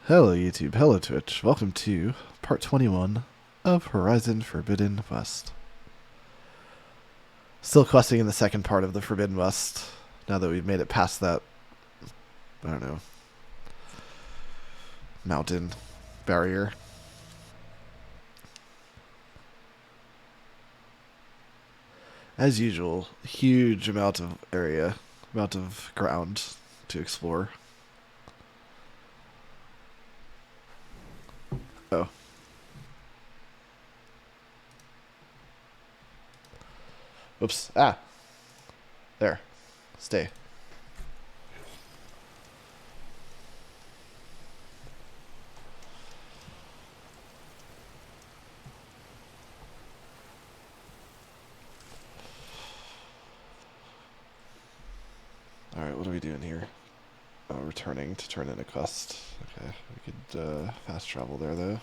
Hello YouTube, hello Twitch. Welcome to part 21 of Horizon Forbidden West. Still questing in the second part of the Forbidden West, now that we've made it past that, I don't know, mountain barrier. As usual, huge amount of ground to explore. Oh. Oops. Ah. There. Stay. Alright, what are we doing here? Oh, returning to turn in a quest. Okay, we could fast travel there though.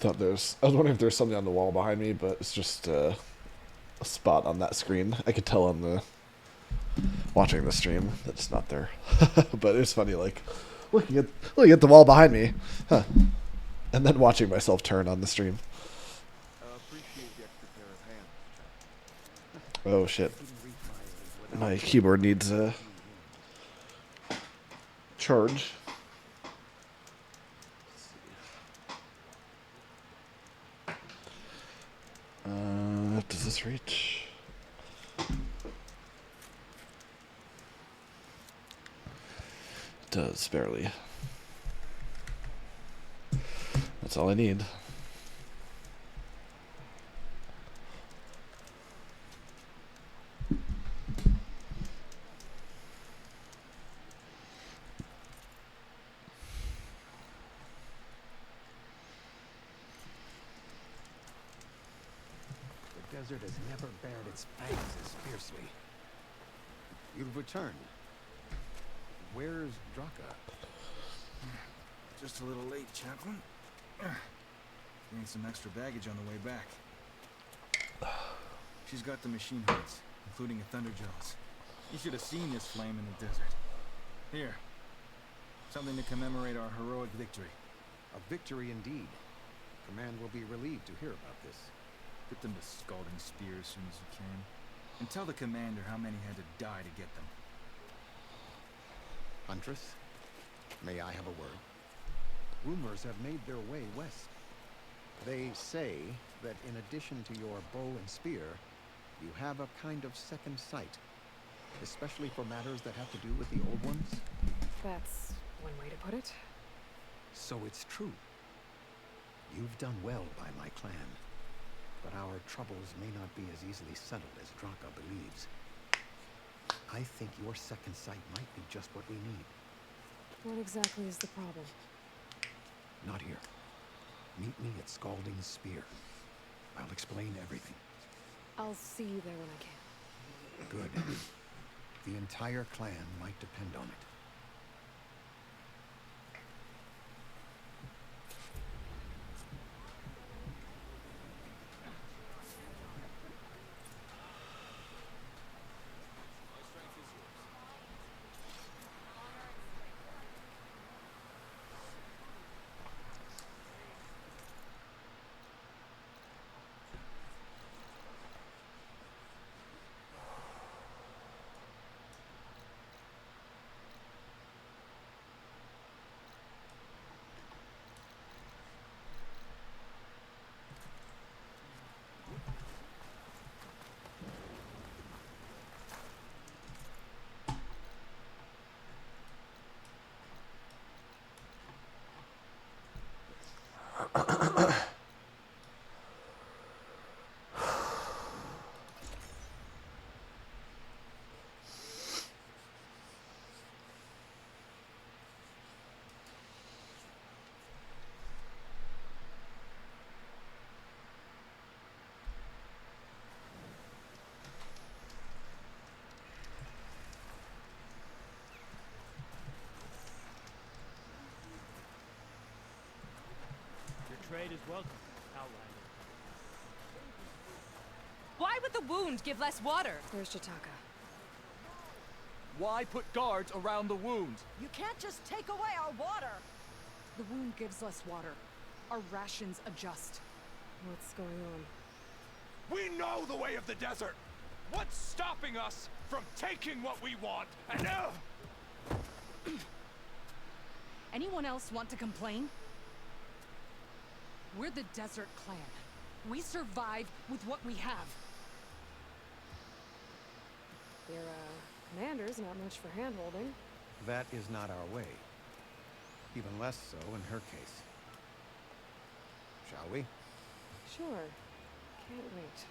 I was wondering if there's something on the wall behind me, but it's just a spot on that screen. I could tell on the watching the stream that it's not there. But it's funny, like looking at the wall behind me, huh? And then watching myself turn on the stream. Oh shit! My keyboard needs a charge. Does this reach? It does, barely. That's all I need. The desert has never bared its fangs as fiercely. You've returned. Where's Draka? Just a little late, Chaplain. Need some extra baggage on the way back. She's got the machine heads, including a Thunderjaws. You should have seen this flame in the desert. Here. Something to commemorate our heroic victory. A victory indeed. Command will be relieved to hear about this. Put them to scalding spears as soon as you can. And tell the commander how many had to die to get them. Huntress, may I have a word? Rumors have made their way west. They say that in addition to your bow and spear, you have a kind of second sight, especially for matters that have to do with the old ones. That's one way to put it. So it's true. You've done well by my clan, but our troubles may not be as easily settled as Draka believes. I think your second sight might be just what we need. What exactly is the problem? Not here. Meet me at Scalding Spear. I'll explain everything. I'll see you there when I can. Good. The entire clan might depend on it. Trade is welcome, Outlander. Why would the wound give less water? Where's Jataka? Why put guards around the wound? You can't just take away our water! The wound gives less water. Our rations adjust. What's going on? We know the way of the desert! What's stopping us from taking what we want and Anyone else want to complain? We're the Desert Clan. We survive with what we have. Your, commander's not much for hand-holding. That is not our way. Even less so in her case. Shall we? Sure. Can't wait.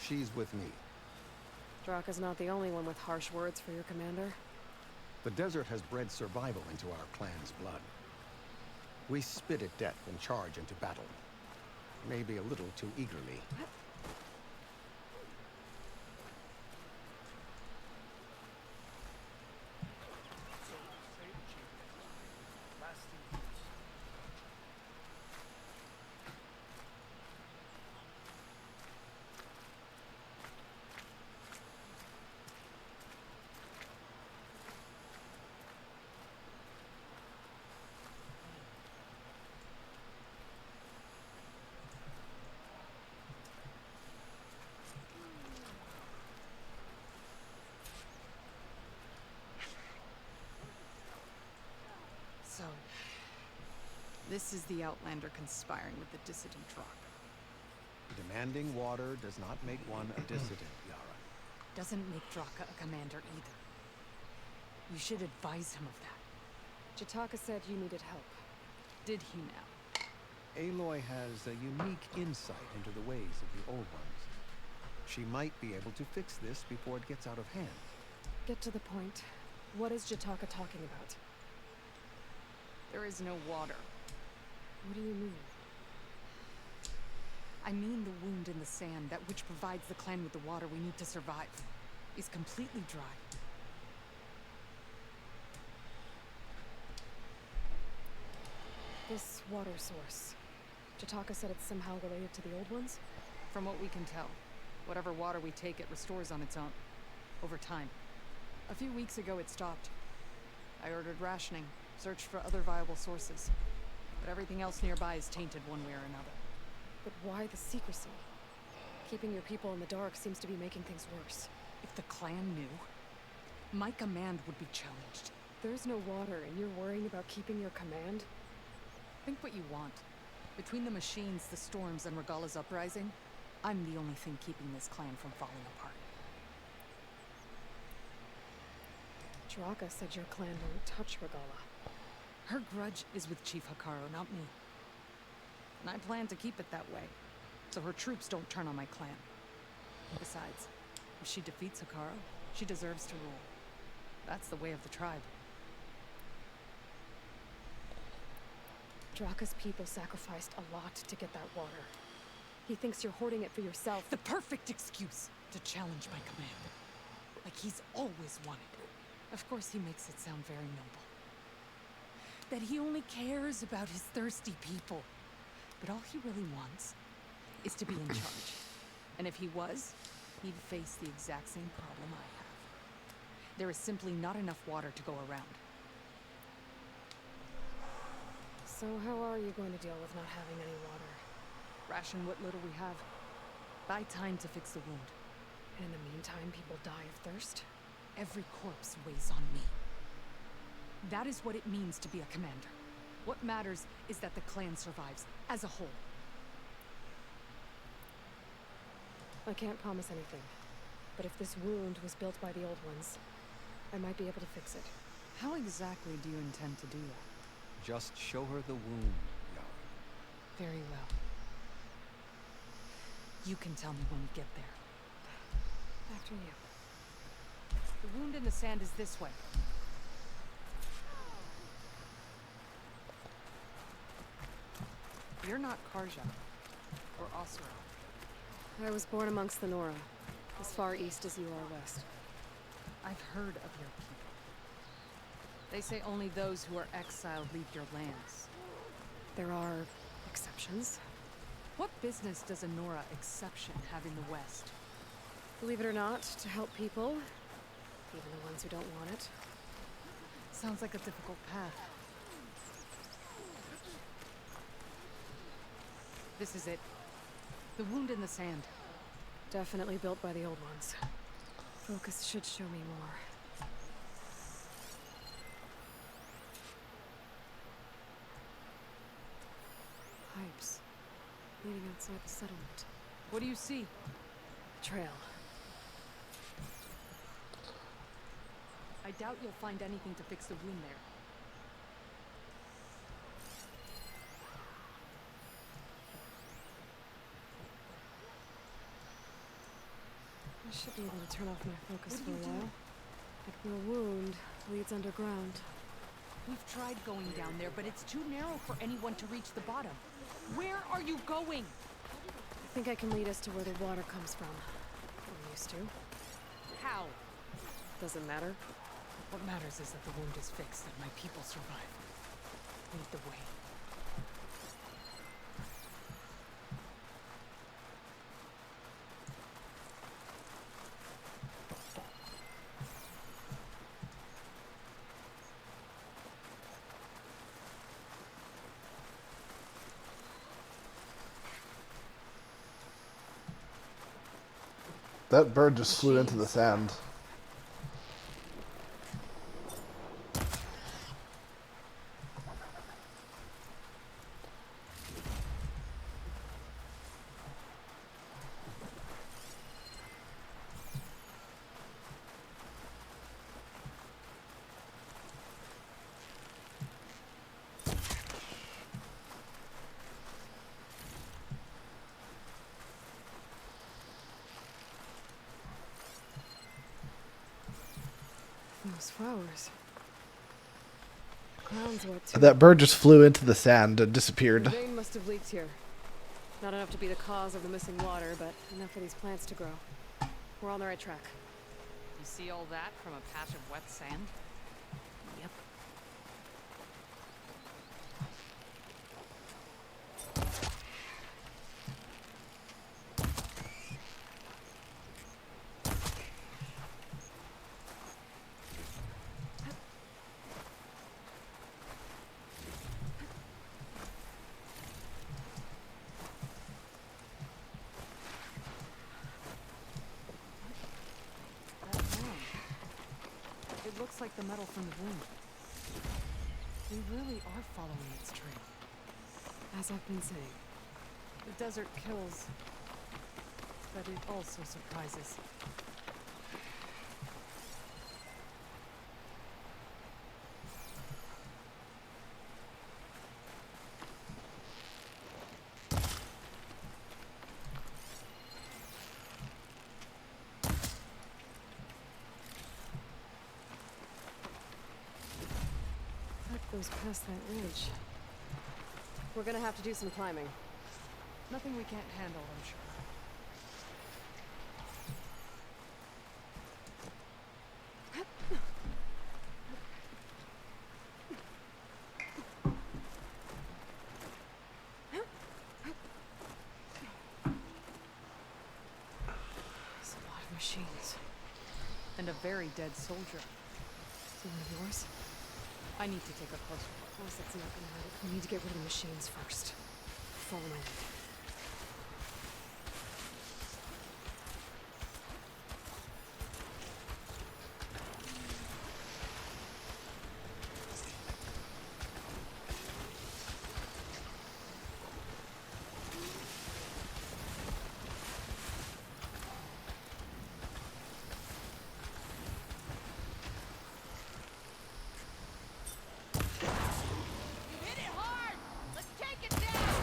She's with me. Draka's not the only one with harsh words for your commander. The desert has bred survival into our clan's blood. We spit at death and charge into battle. Maybe a little too eagerly. So, this is the Outlander conspiring with the dissident Draka. Demanding water does not make one a dissident, Yara. Doesn't make Draka a commander either. You should advise him of that. Jataka said you needed help. Did he now? Aloy has a unique insight into the ways of the old ones. She might be able to fix this before it gets out of hand. Get to the point. What is Jataka talking about? There is no water. What do you mean? I mean the wound in the sand, that which provides the clan with the water we need to survive, is completely dry. This water source. Jataka said it's somehow related to the old ones? From what we can tell, whatever water we take, it restores on its own. Over time. A few weeks ago, it stopped. I ordered rationing, searched for other viable sources. But everything else nearby is tainted one way or another. But why the secrecy? Keeping your people in the dark seems to be making things worse. If the clan knew, my command would be challenged. There's no water, and you're worrying about keeping your command? Think what you want. Between the machines, the storms, and Regala's uprising, I'm the only thing keeping this clan from falling apart. Draka said your clan won't touch Regala. Her grudge is with Chief Hikaru, not me. And I plan to keep it that way, so her troops don't turn on my clan. Besides, if she defeats Hikaru, she deserves to rule. That's the way of the tribe. Draka's people sacrificed a lot to get that water. He thinks you're hoarding it for yourself. The perfect excuse to challenge my command. Like he's always wanted. Of course he makes it sound very noble. That he only cares about his thirsty people. But all he really wants is to be in charge. And if he was, he'd face the exact same problem I have. There is simply not enough water to go around. So how are you going to deal with not having any water? Ration what little we have. Buy time to fix the wound. And in the meantime, people die of thirst? Every corpse weighs on me. That is what it means to be a commander. What matters is that the clan survives, as a whole. I can't promise anything. But if this wound was built by the old ones, I might be able to fix it. How exactly do you intend to do that? Just show her the wound, Yara. Very well. You can tell me when we get there. After you. The wound in the sand is this way. You're not Karja. Or Asura. I was born amongst the Nora, as far east as you are west. I've heard of your people. They say only those who are exiled leave your lands. There are exceptions. What business does a Nora exception have in the West? Believe it or not, to help people, even the ones who don't want it. Sounds like a difficult path. This is it. The wound in the sand. Definitely built by the old ones. Focus should show me more. Pipes leading outside the settlement. What do you see? Trail. I doubt you'll find anything to fix the wound there. I should be able to turn off my focus What for are a you while. doing? Your wound leads underground. We've tried going down there, but it's too narrow for anyone to reach the bottom. Where are you going? I think I can lead us to where the water comes from. I'm used to. How? Doesn't matter. What matters is that the wound is fixed and my people survive. Lead the way. That bird just flew into the sand. Those flowers. Ground's wet too. That bird just flew into the sand and The disappeared. vein must have leaked here. Not enough to be the cause of the missing water, but enough for these plants to grow. We're on the right track. You see all that from a patch of wet sand? Yep. That mound. It looks like the metal from the wound. We really are following its trail. As I've been saying. The desert kills, but it also surprises. That goes past that ridge. We're gonna have to do some climbing. Nothing we can't handle, I'm sure. There's a lot of machines. And a very dead soldier. Is one of yours? I need to take a closer look. Of course, that's not gonna hurt. We need to get rid of the machines first. Follow my lead. Hit it hard! Let's take it down!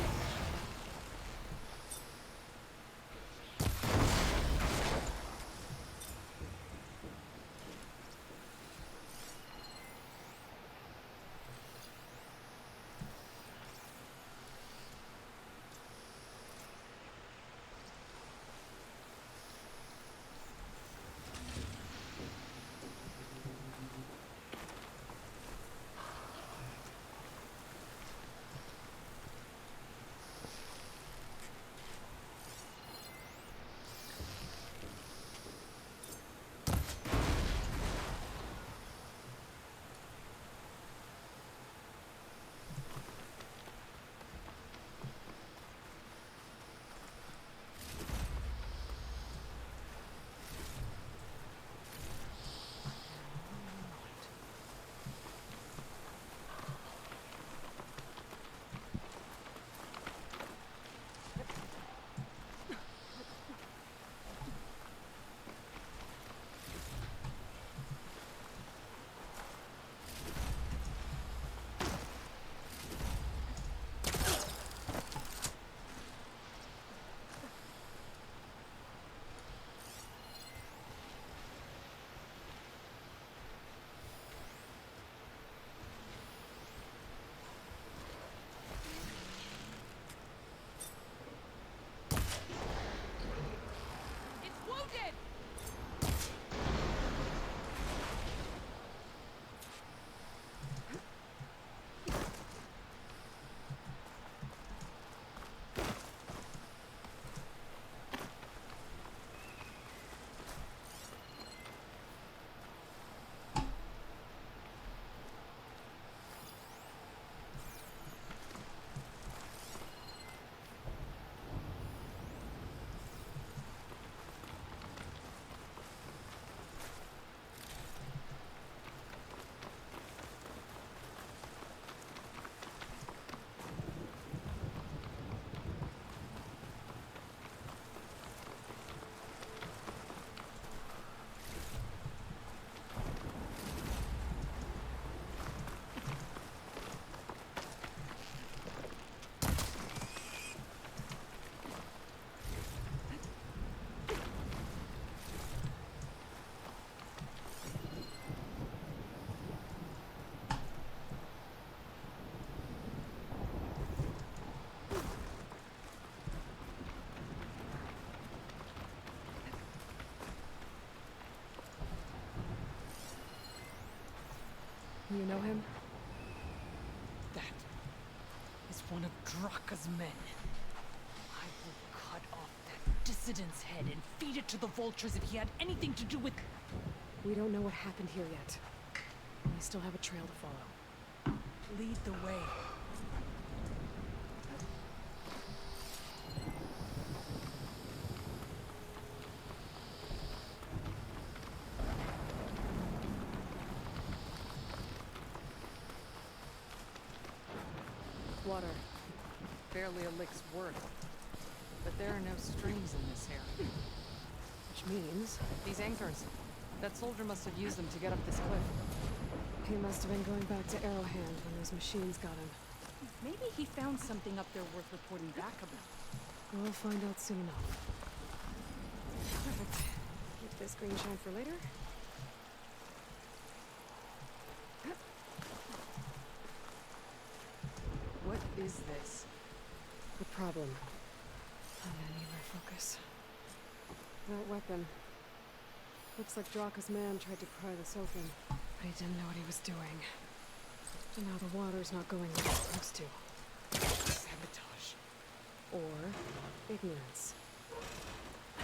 you know him? That is one of Draka's men. I will cut off that dissident's head and feed it to the vultures if he had anything to do with... We don't know what happened here yet. And we still have a trail to follow. Lead the way. Water. Barely a lick's worth. But there are no streams in this area. Which means These anchors. That soldier must have used them to get up this cliff. he must have been going back to Arrowhand when those machines got him. Maybe he found something up there worth reporting back about. We'll find out soon enough. Perfect. Keep this green shine for later. What is this? The problem. I'm gonna need my focus. That weapon. Looks like Draka's man tried to pry this open, but he didn't know what he was doing. So now the water's not going where it's supposed to. Sabotage. Or ignorance. I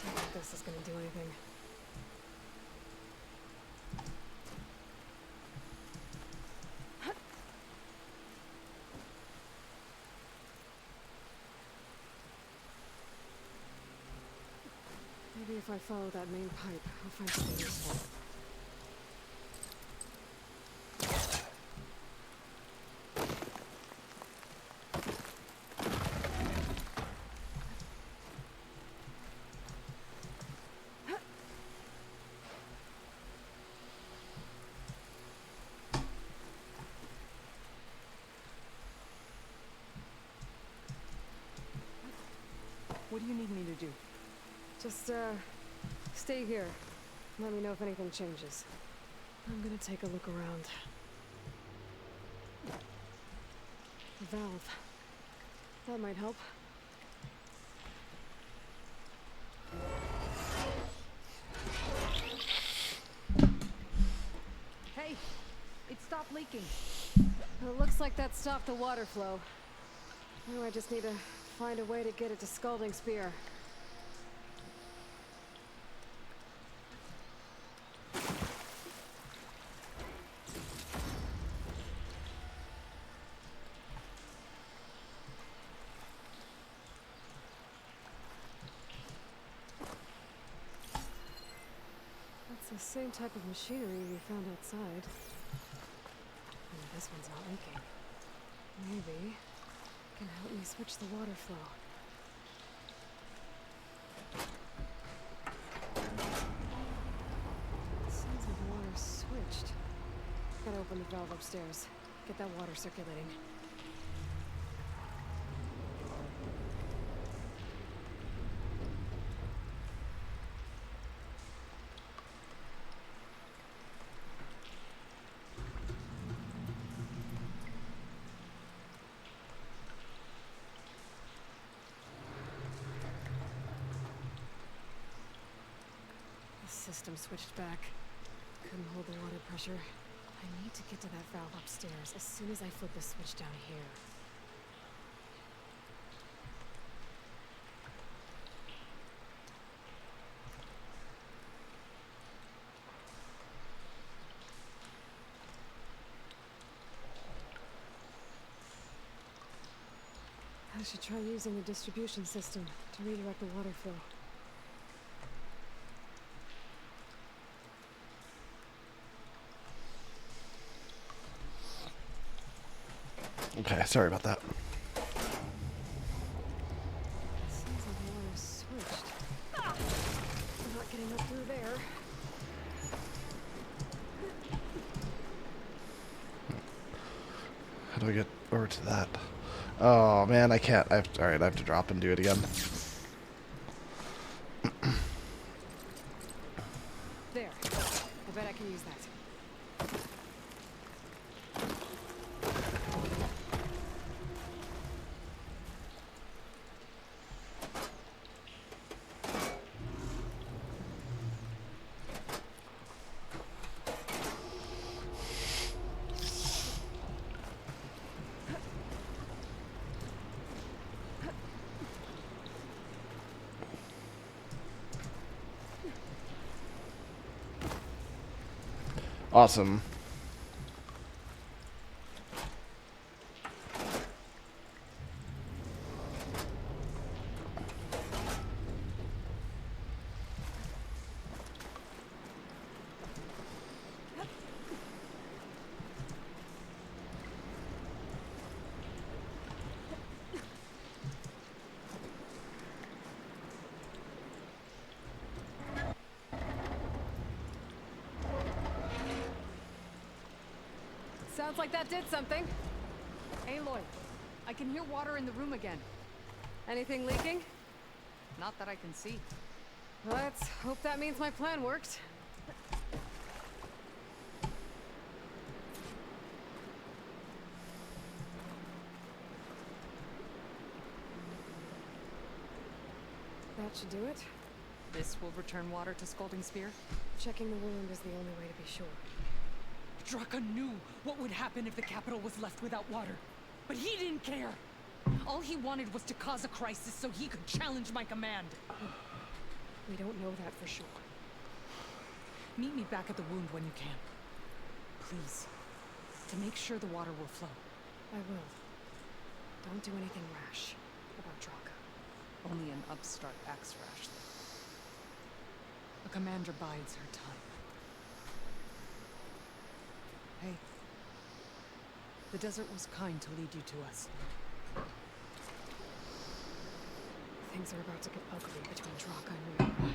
don't think this is gonna do anything. Maybe if I follow that main pipe, I'll find something useful. What do you need me to do? Just, stay here. Let me know if anything changes. I'm gonna take a look around. A valve. That might help. Hey! It stopped leaking. It looks like that stopped the water flow. Now I just need to find a way to get it to Scalding Spear. That's the same type of machinery we found outside. Only this one's not leaking. Maybe it can help me switch the water flow. Sounds like the water's switched. Gotta open the valve upstairs. Get that water circulating. The system switched back. Couldn't hold the water pressure. I need to get to that valve upstairs as soon as I flip the switch down here. I should try using the distribution system to redirect the water flow. Okay, sorry about that. Seems like the water's switched. I'm not getting up through there. How do I get over to that? Oh man, I can't. Alright, I have to drop and do it again. There. I bet I can use that. Awesome. Sounds like that did something. Aloy, I can hear water in the room again. Anything leaking? Not that I can see. Let's hope that means my plan worked. That should do it. This will return water to Scalding Spear? Checking the wound is the only way to be sure. Draka knew what would happen if the capital was left without water. But he didn't care! All he wanted was to cause a crisis so he could challenge my command. We don't know that for sure. Meet me back at the wound when you can. Please. To make sure the water will flow. I will. Don't do anything rash about Draka. Only an upstart acts rashly. A commander bides her time. Hey. The desert was kind to lead you to us. Things are about to get ugly between Draka and Riora.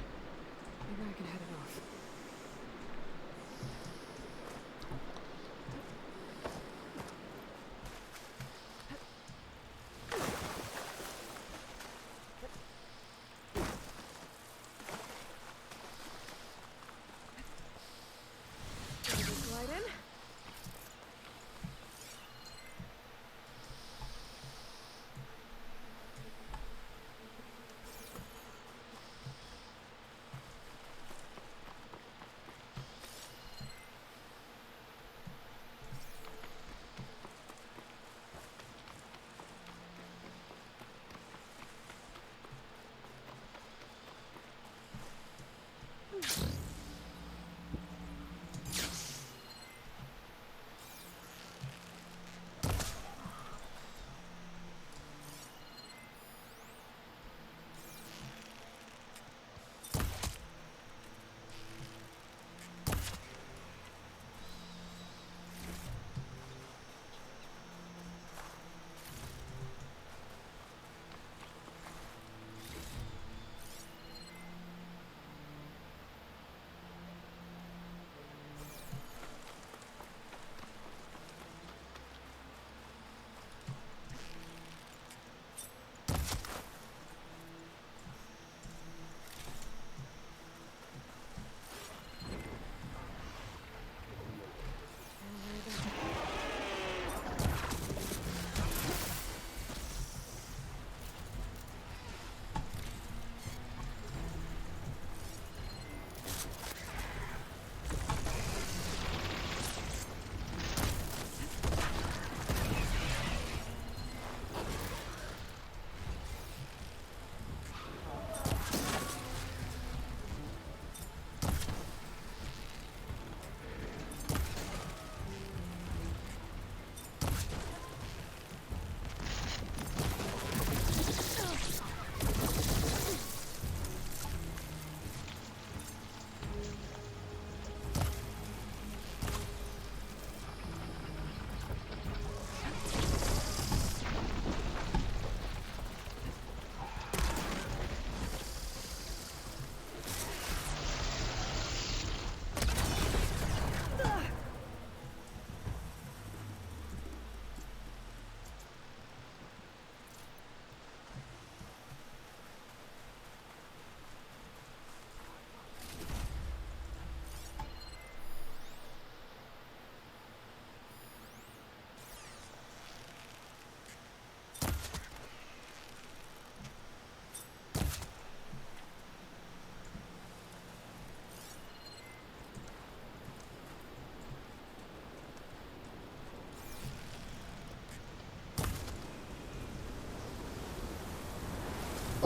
Maybe I can head it off. Slide in.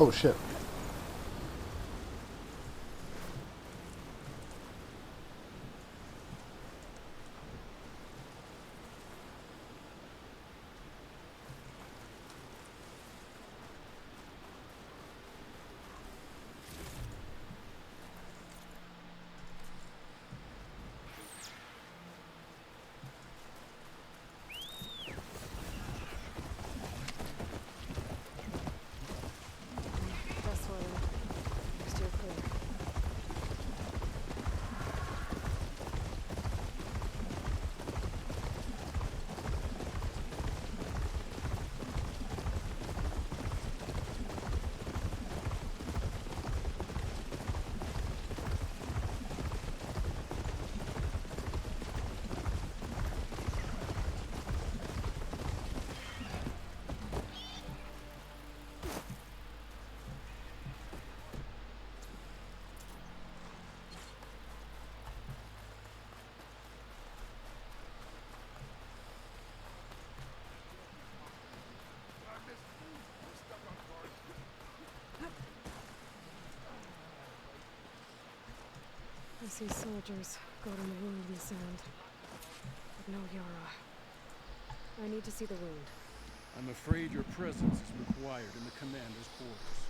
Oh shit. I see soldiers guarding the wound in the sand. But no Yara. I need to see the wound. I'm afraid your presence is required in the commander's quarters.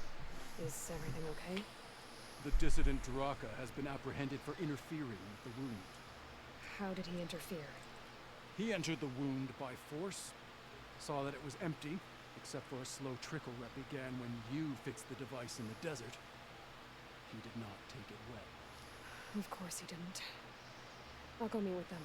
Is everything okay? The dissident Draka has been apprehended for interfering with the wound. How did he interfere? He entered the wound by force, saw that it was empty, except for a slow trickle that began when you fixed the device in the desert. He did not take it well. Of course he didn't. I'll go meet with them.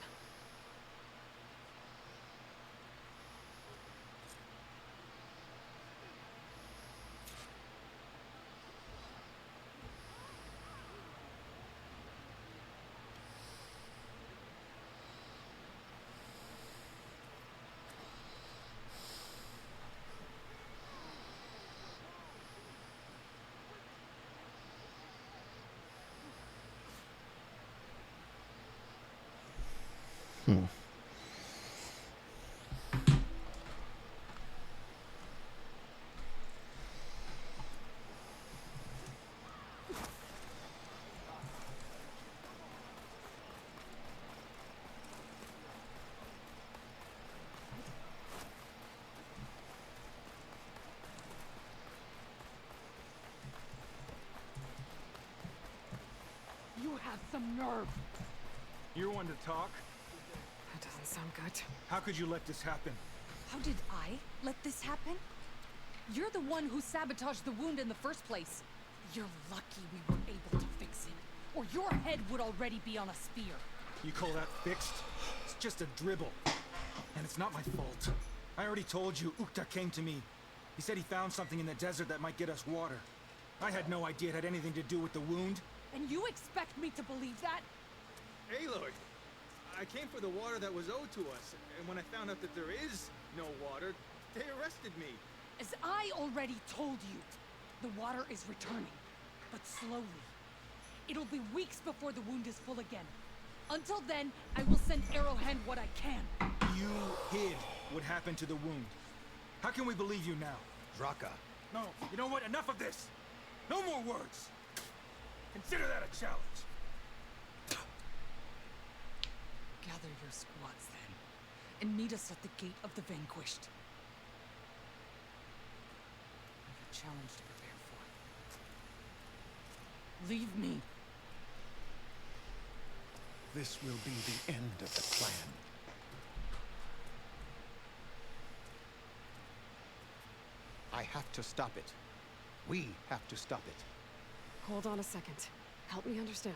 You have some nerve. You're one to talk? That doesn't sound good. How could you let this happen? How did I let this happen? You're the one who sabotaged the wound in the first place. You're lucky we were able to fix it, or your head would already be on a spear. You call that fixed? It's just a dribble. And it's not my fault. I already told you, Ukta came to me. He said he found something in the desert that might get us water. I had no idea it had anything to do with the wound. And you expect me to believe that? Aloy, I came for the water that was owed to us, and when I found out that there is no water, they arrested me. As I already told you, the water is returning, but slowly. It'll be weeks before the wound is full again. Until then, I will send Arrowhand what I can. You hid what happened to the wound. How can we believe you now? Draka, No, you know what? Enough of this! No more words! Consider that a challenge. Gather your squads then, and meet us at the Gate of the Vanquished. I have a challenge to prepare for. Leave me. this will be the end of the plan. I have to stop it. We have to stop it. Hold on a second. Help me understand.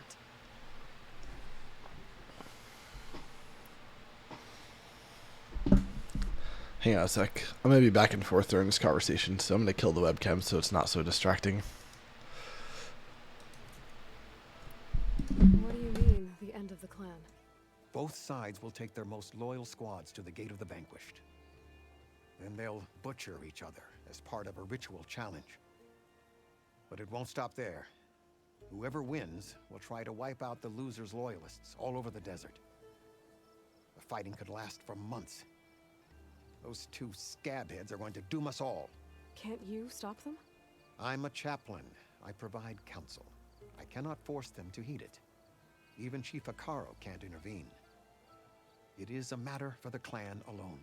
Hang on a sec. I'm gonna be back and forth during this conversation, so I'm gonna kill the webcam so it's not so distracting. What do you mean, the end of the clan? Both sides will take their most loyal squads to the Gate of the Vanquished. Then they'll butcher each other as part of a ritual challenge. But it won't stop there. Whoever wins will try to wipe out the loser's loyalists all over the desert. The fighting could last for months. Those two scabheads are going to doom us all. Can't you stop them? I'm a chaplain. I provide counsel. I cannot force them to heed it. Even Chief Akaro can't intervene. It is a matter for the clan alone.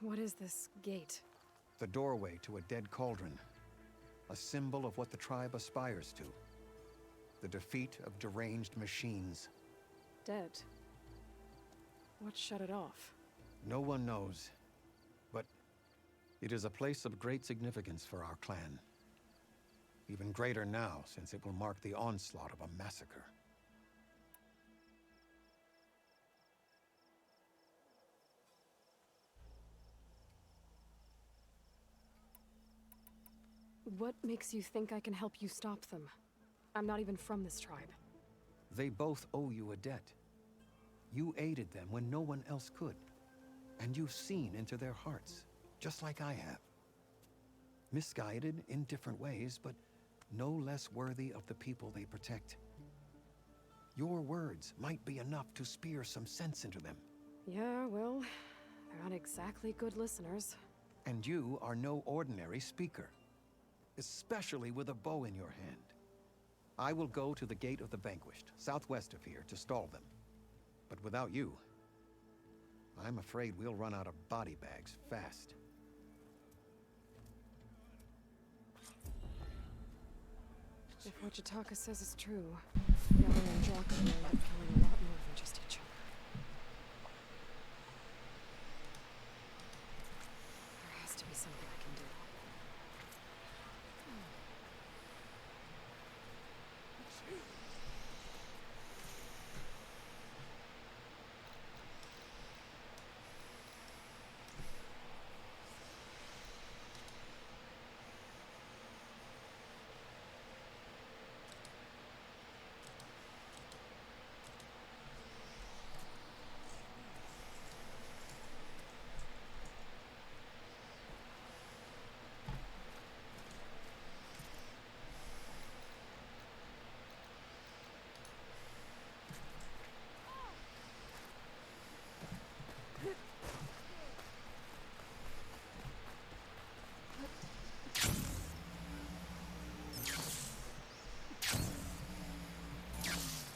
What is this gate? The doorway to a dead cauldron. A symbol of what the tribe aspires to. The defeat of deranged machines. Dead. What shut it off? No one knows. But it is a place of great significance for our clan. Even greater now, since it will mark the onslaught of a massacre. What makes you think I can help you stop them? I'm not even from this tribe. They both owe you a debt. You aided them when no one else could. And you've seen into their hearts, just like I have. Misguided in different ways, but no less worthy of the people they protect. Your words might be enough to spear some sense into them. Yeah, well, they're not exactly good listeners. And you are no ordinary speaker, especially with a bow in your hand. I will go to the Gate of the Vanquished, southwest of here, to stall them. But without you, I'm afraid we'll run out of body bags fast. If what Jataka says is true, Yellow and Jocko will end up killing a lot more than just each other. There has to be something I can do.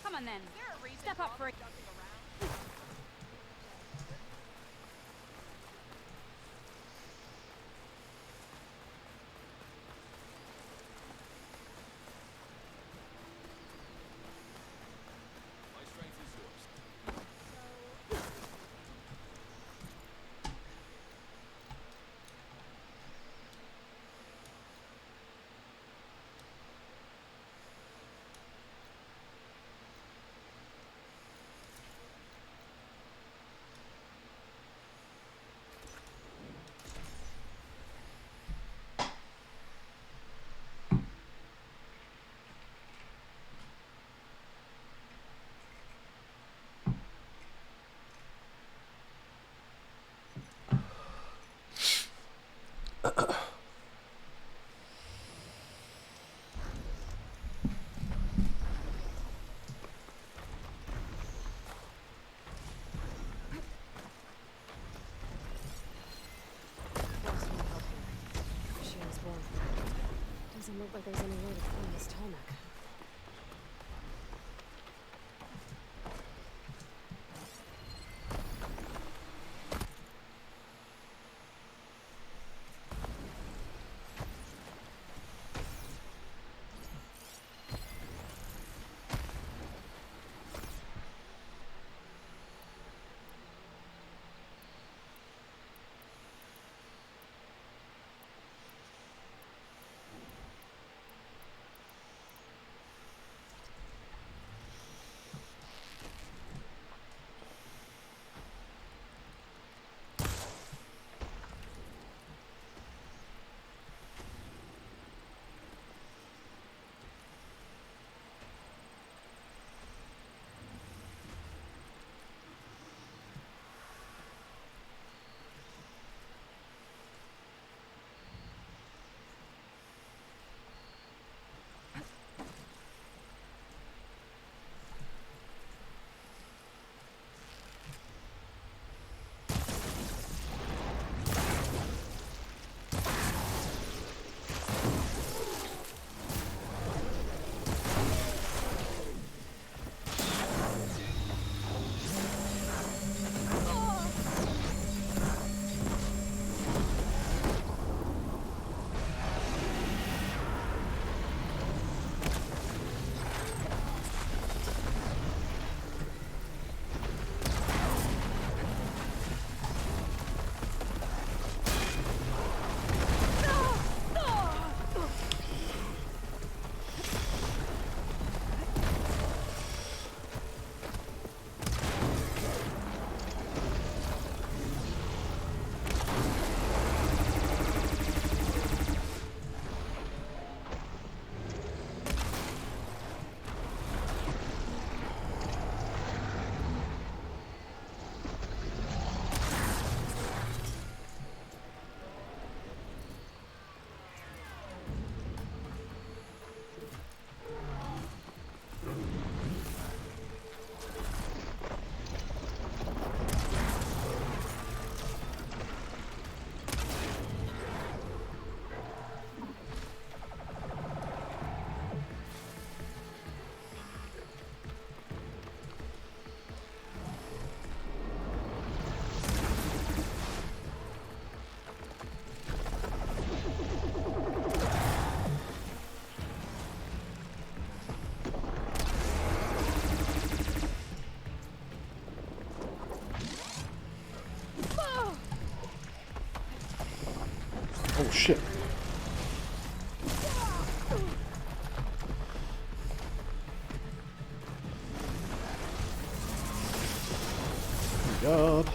Come on then. Step up for it. My strength is yours. There's no help here. She was born. Doesn't look like there's any way to climb this tarmac. Oh shit. God.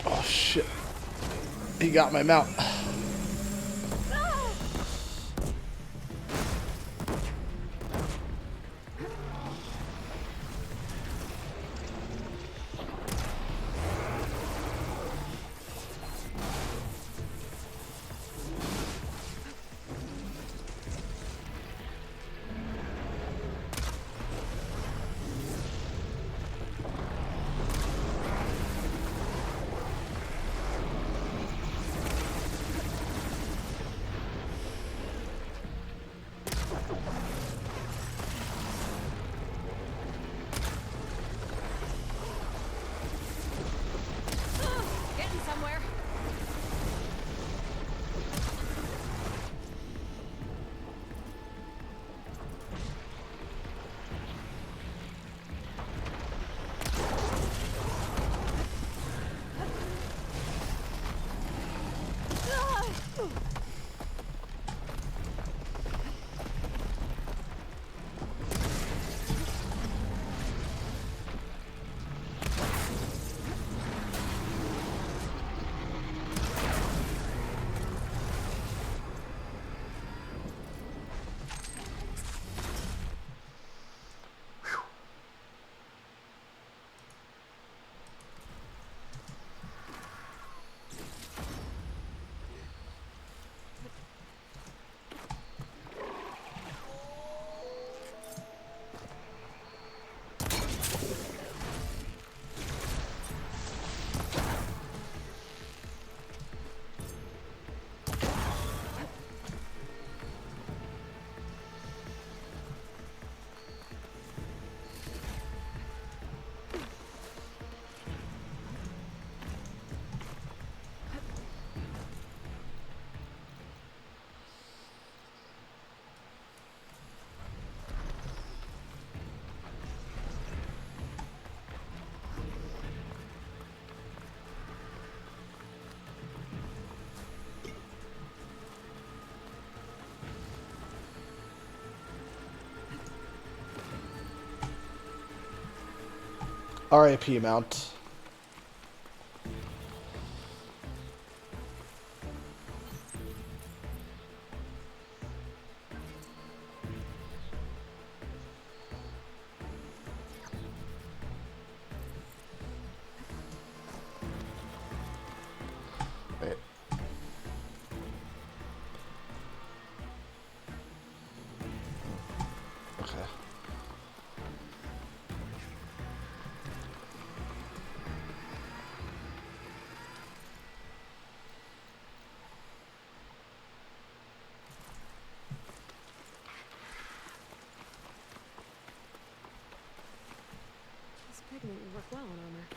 Oh shit. He got my mount. Getting somewhere. RIP mount. Wait. Okay. This pigment would work well on armor.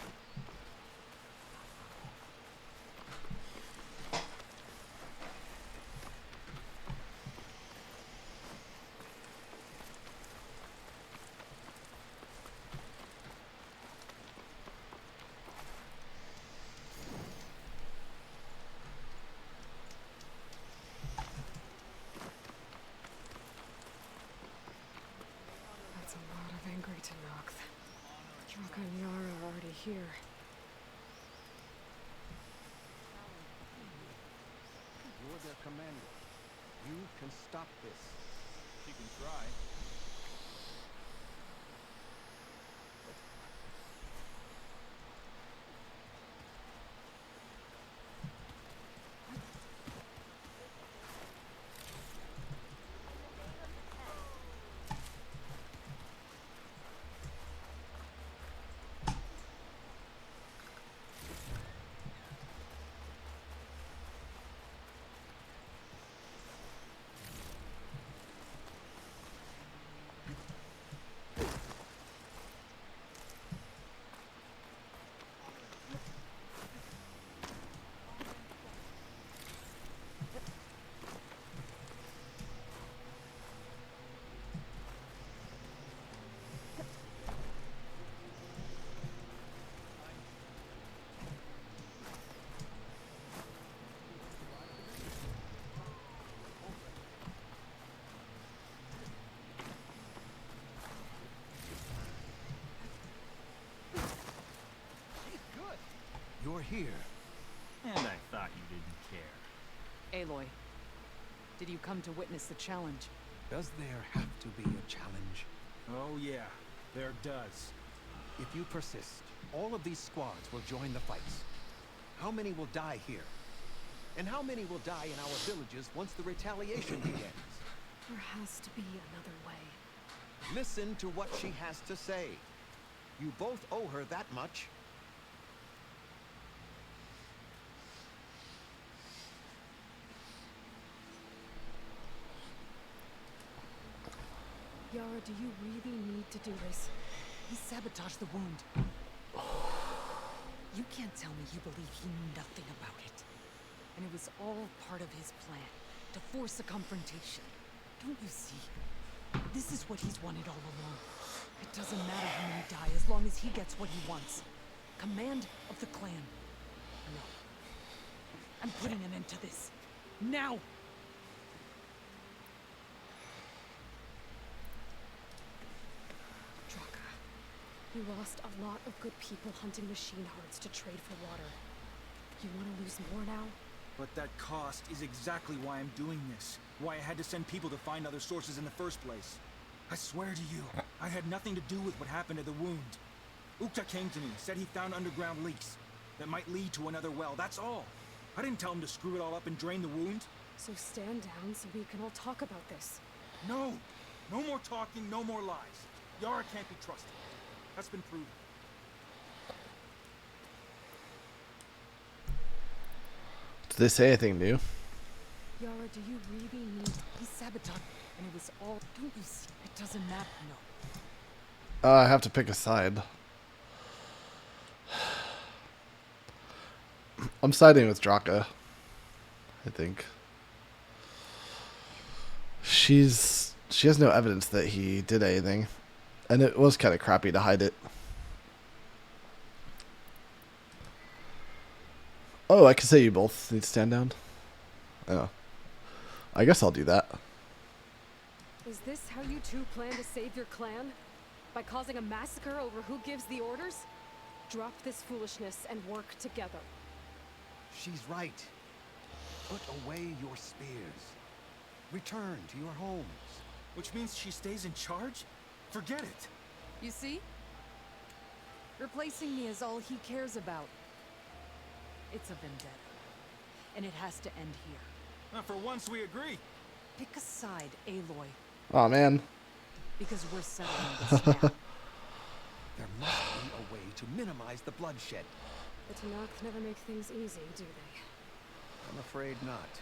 That's a lot of angry Tenakth. Draka and Yara are already here. You're their commander. You can stop this. She can try. you're here. And I thought you didn't care. Aloy, did you come to witness the challenge? Does there have to be a challenge? Oh yeah, there does. If you persist, all of these squads will join the fights. How many will die here? And how many will die in our villages once the retaliation begins? There has to be another way. Listen to what she has to say. You both owe her that much. Yara, do you really need to do this? He sabotaged the wound. You can't tell me you believe he knew nothing about it. And it was all part of his plan, to force a confrontation. Don't you see? This is what he's wanted all along. It doesn't matter how many die as long as he gets what he wants. Command of the clan. No. I'm putting an end to this. Now! Draka, you lost a lot of good people hunting machine hearts to trade for water. You want to lose more now? But that cost is exactly why I'm doing this. Why I had to send people to find other sources in the first place. I swear to you, I had nothing to do with what happened to the wound. Ukta came to me, said he found underground leaks that might lead to another well, that's all. I didn't tell him to screw it all up and drain the wound. So stand down so we can all talk about this. No! No more talking, no more lies. Yara can't be trusted. That's been proven. Did they say anything new? Yara, do you really need... He sabotaged, and it was all... Don't you see? It doesn't matter, no. I have to pick a side. I'm siding with Draka, I think. She has no evidence that he did anything. And it was kind of crappy to hide it. Oh, I can say you both need to stand down. Oh. I guess I'll do that. Is this how you two plan to save your clan? By causing a massacre over who gives the orders? Drop this foolishness and work together. She's right. Put away your spears. Return to your homes. Which means she stays in charge? Forget it. You see? Replacing me is all he cares about. It's a vendetta. And it has to end here. For once we agree. Pick a side, Aloy. Oh man. Because we're settling this now. There must be a way to minimize the bloodshed. The Tanakh never make things easy, do they? I'm afraid not.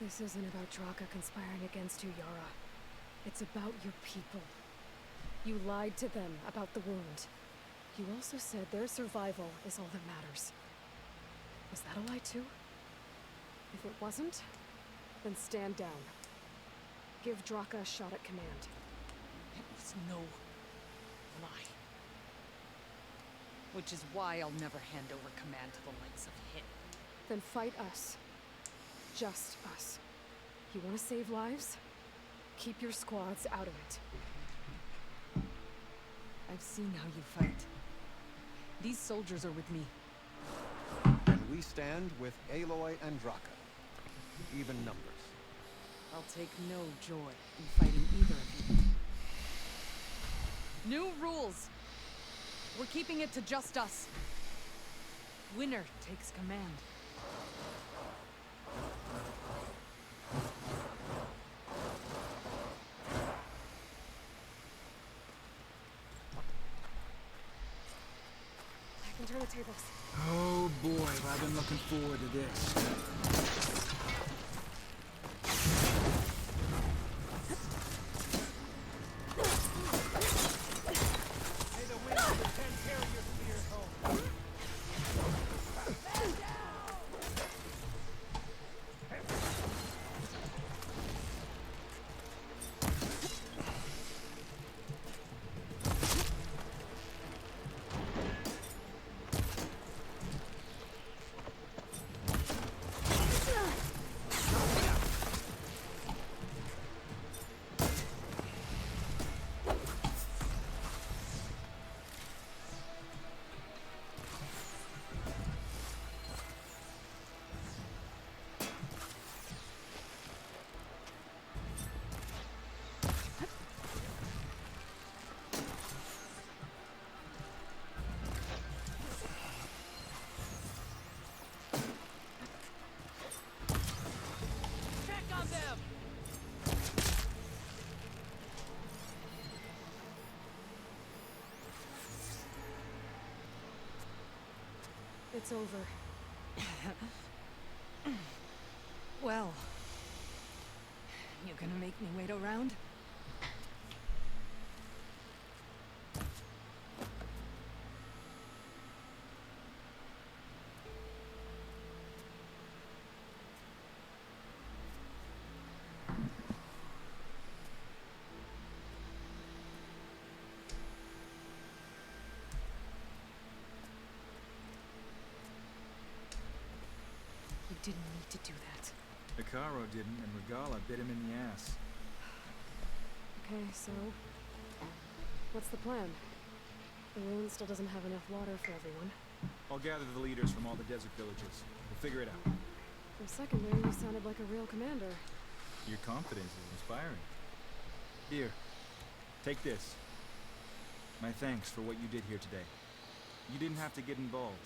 This isn't about Draka conspiring against you, Yara. It's about your people. You lied to them about the wound. You also said their survival is all that matters. Was that a lie too? If it wasn't, then stand down. Give Draka a shot at command. It was no lie. Which is why I'll never hand over command to the likes of him. Then fight us. Just us. You want to save lives? Keep your squads out of it. I've seen how you fight. These soldiers are with me. And we stand with Aloy and Draka. Even numbers. I'll take no joy in fighting either of you. New rules! We're keeping it to just us. Winner takes command. I can turn the tables. Oh boy, I've been looking forward to this. it's over. Well, you gonna make me wait around? You didn't need to do that. Icaro didn't, and Regala bit him in the ass. Okay, so... what's the plan? The ruin still doesn't have enough water for everyone. I'll gather the leaders from all the desert villages. We'll figure it out. For a second there, you sounded like a real commander. Your confidence is inspiring. Here, take this. My thanks for what you did here today. You didn't have to get involved.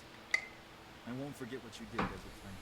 I won't forget what you did as a friend.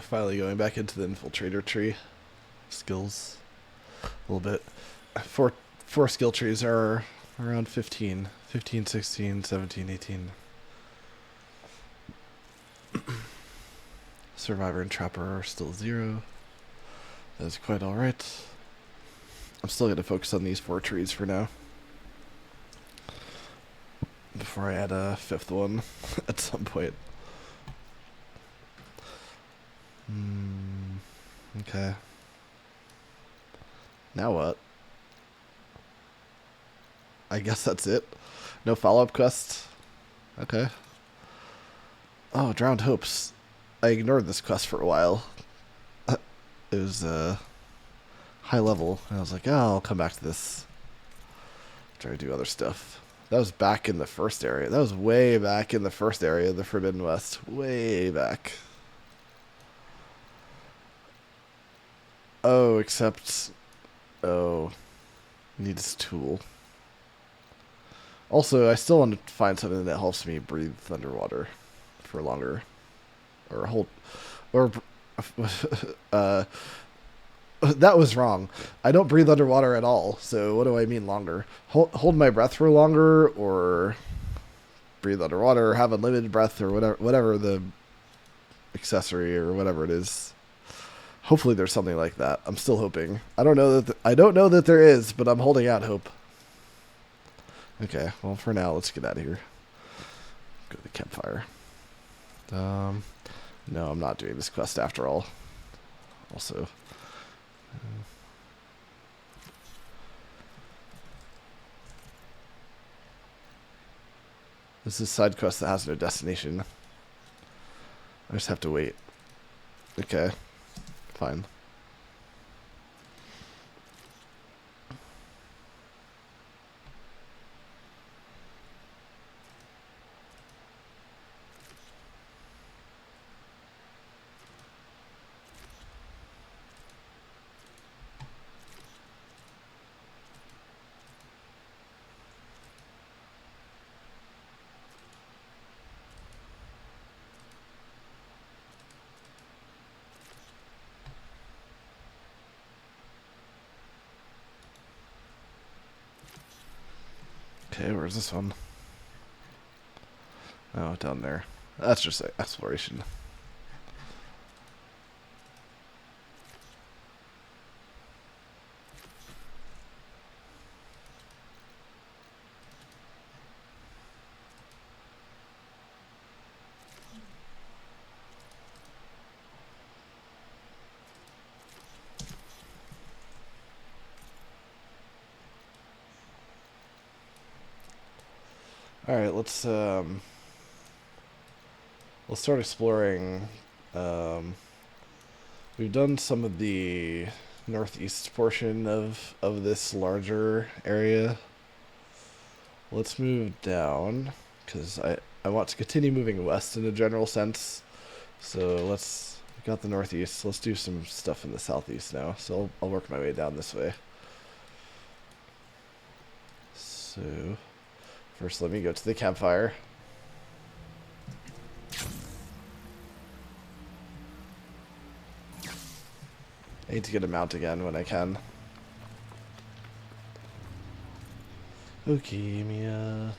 Finally going back into the infiltrator tree skills a little bit. Four skill trees are around 15, 16, 17, 18. Survivor and Trapper are still 0. That's quite alright. I'm still going to focus on these 4 trees for now, before I add a 5th one at some point. Okay. Now what? I guess that's it. No follow-up quest. Okay. Oh, Drowned Hopes. I ignored this quest for a while. It was high level, and I was like, oh, I'll come back to this. Try to do other stuff. That was back in the first area. That was way back in the first area of the Forbidden West. Way back. Oh, except... oh. Need this tool. Also, I still want to find something that helps me breathe underwater for longer. Or hold... or... that was wrong. I don't breathe underwater at all, so what do I mean longer? Hold my breath for longer, or breathe underwater, or have unlimited breath, or whatever the accessory or whatever it is. Hopefully there's something like that. I'm still hoping. I don't know that there is, but I'm holding out hope. Okay, well for now, let's get out of here. Go to the campfire. No, I'm not doing this quest after all. Also, this is a side quest that has no destination. I just have to wait. Okay, fine. Okay, where's this one? Oh, down there. That's just exploration. All right, let's start exploring. Um, we've done some of the northeast portion of this larger area. Let's move down because I want to continue moving west in a general sense. So we got the northeast. Let's do some stuff in the southeast now. So I'll work my way down this way. So first, let me go to the campfire. I need to get a mount again when I can. Okay, Mia.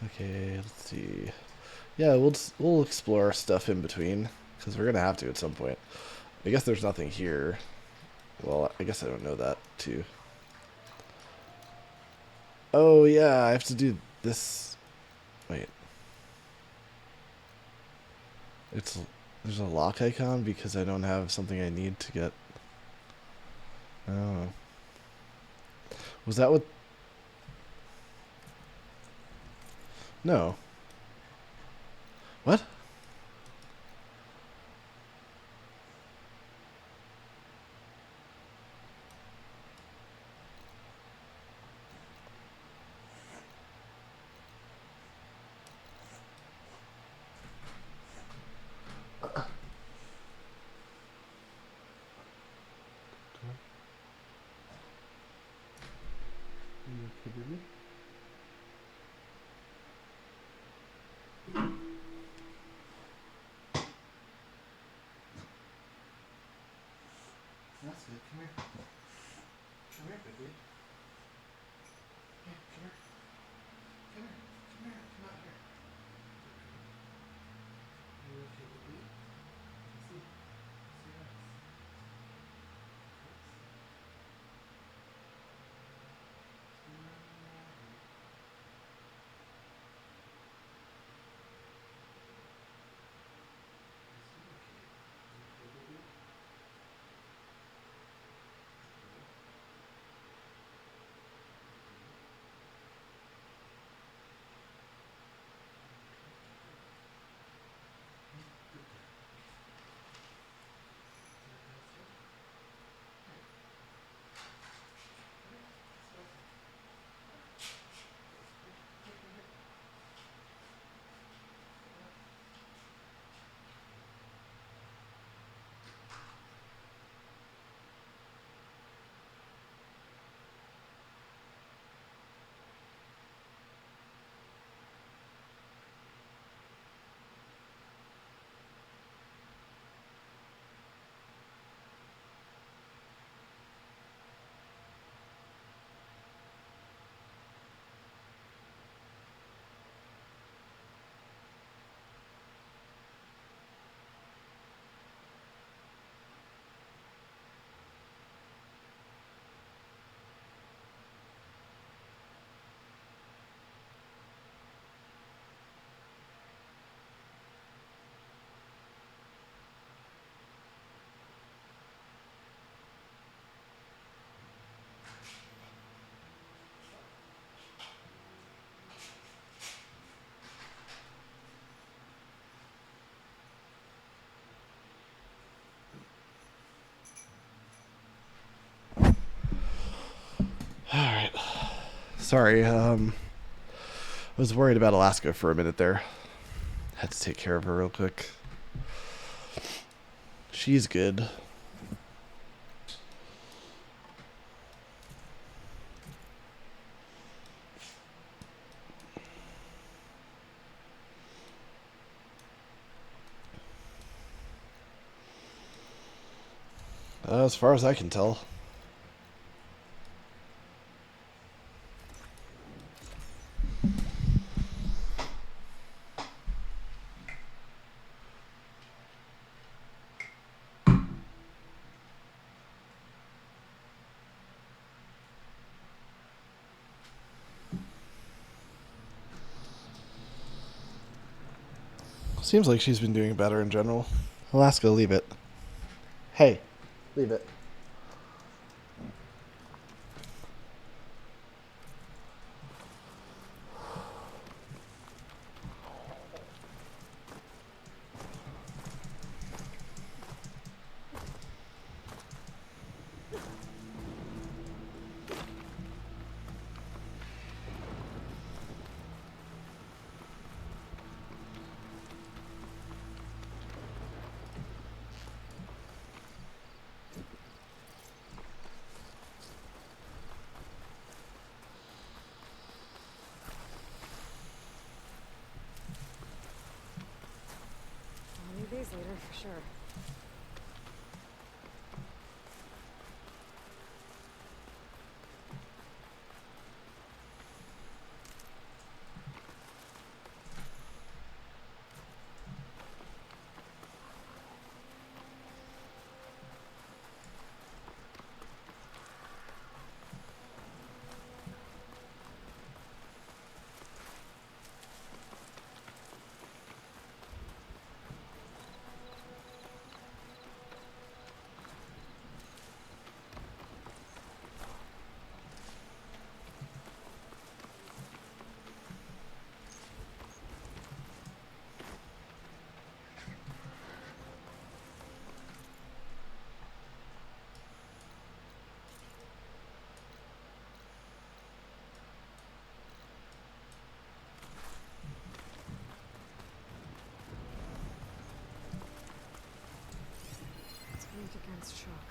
Okay, let's see. Yeah, we'll explore stuff in between because we're gonna have to at some point. I guess there's nothing here. Well, I guess I don't know that too. Oh yeah, I have to do this. Wait. There's a lock icon because I don't have something I need to get. Oh. Was that what? No. What? That's good. Come here. Come here, baby. Come here. Come here. Come here. Come out here. Are you okay, baby? See? See that? All right. Sorry. I was worried about Alaska for a minute there. Had to take care of her real quick. She's good. As far as I can tell. Seems like she's been doing better in general. Alaska, leave it. Hey, leave it. I'll need these later for sure. Let's fight against shock.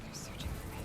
They're searching for me.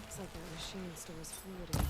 Looks like that machine stores fluid in it.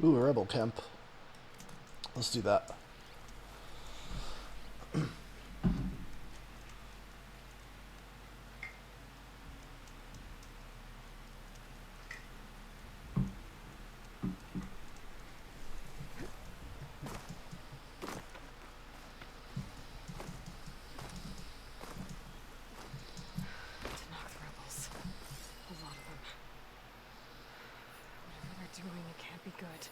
Ooh, a rebel camp. Let's do that. To knock rebels. A lot of them. Whatever they're doing, it can't be good.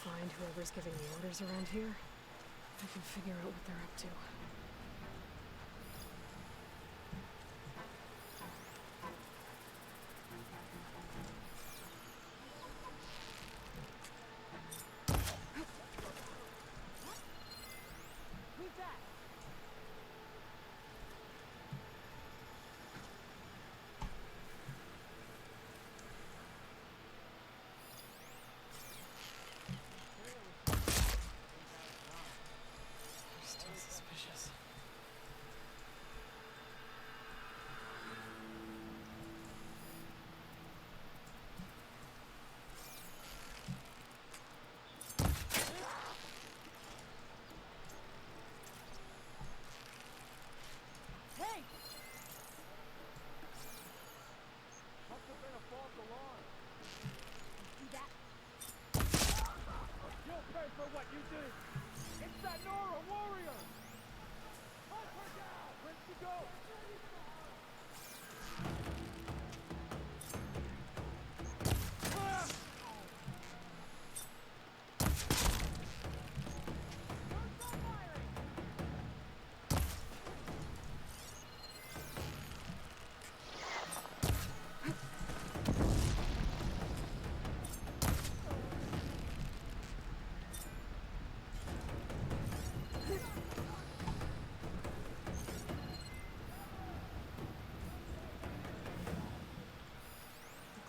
Find whoever's giving the orders around here. I can figure out what they're up to. Still suspicious.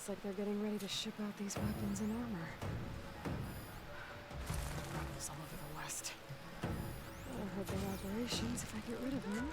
Looks like they're getting ready to ship out these weapons and armor. Rebels all over the West. That'll hurt their operations if I get rid of them.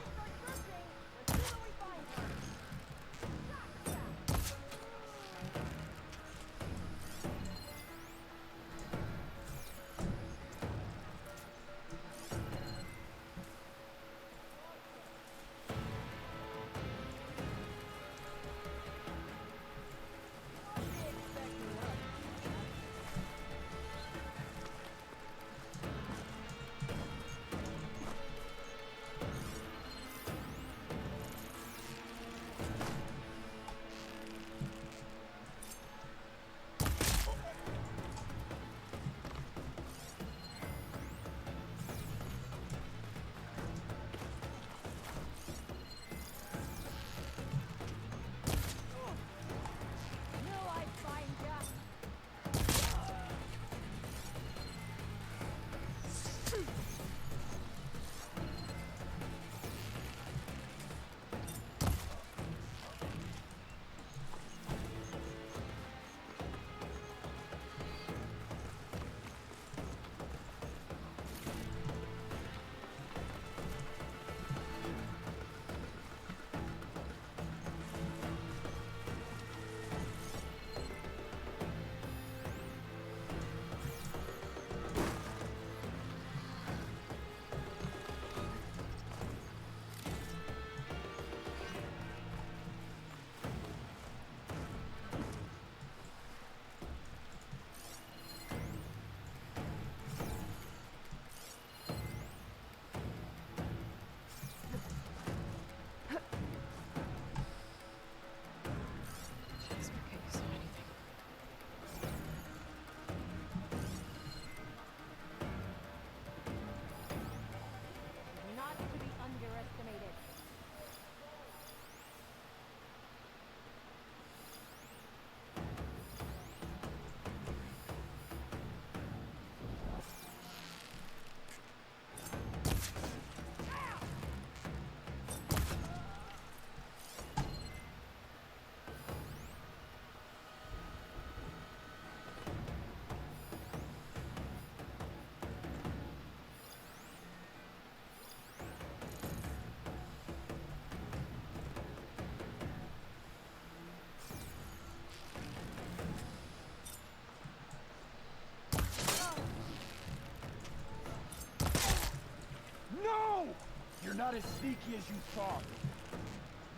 You're not as sneaky as you thought.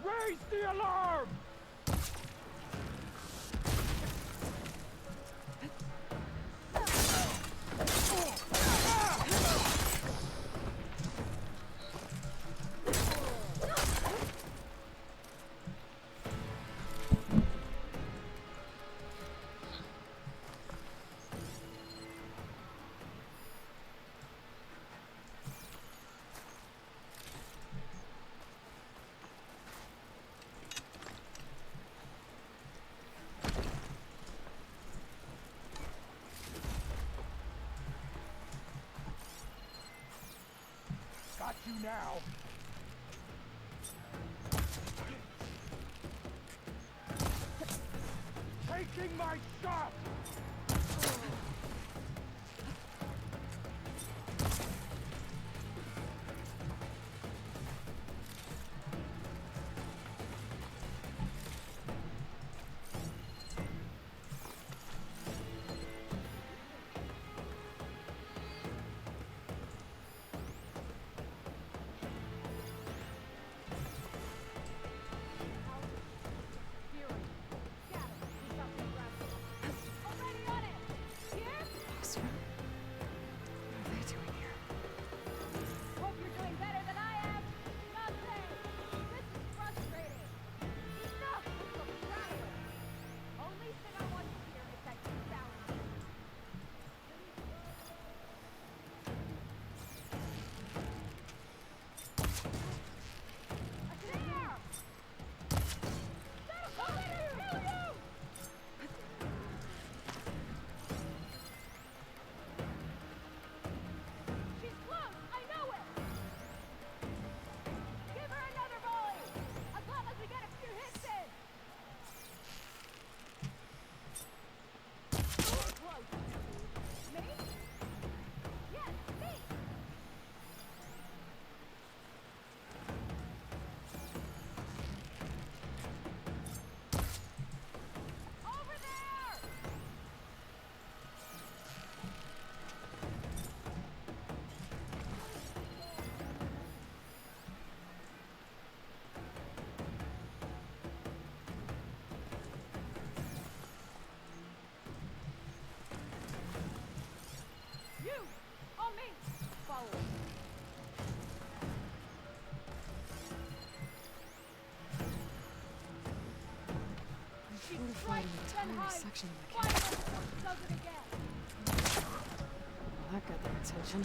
Raise the alarm! Got you now. Taking my shot! Basra? What are they doing here? Hope you're doing better than I am. Nothing. This is frustrating. Enough with the prowling. Only thing I want to hear is that you found me. There! That'll come in and kill you! She's close! I know it! Give her another volley! As long as we get a few hits in! Close. Me? Yes, me! Over there! You! On me! Follow. She Fortified an strikes, then entire hides. section of the Why camp. does it again? Well, that got their attention.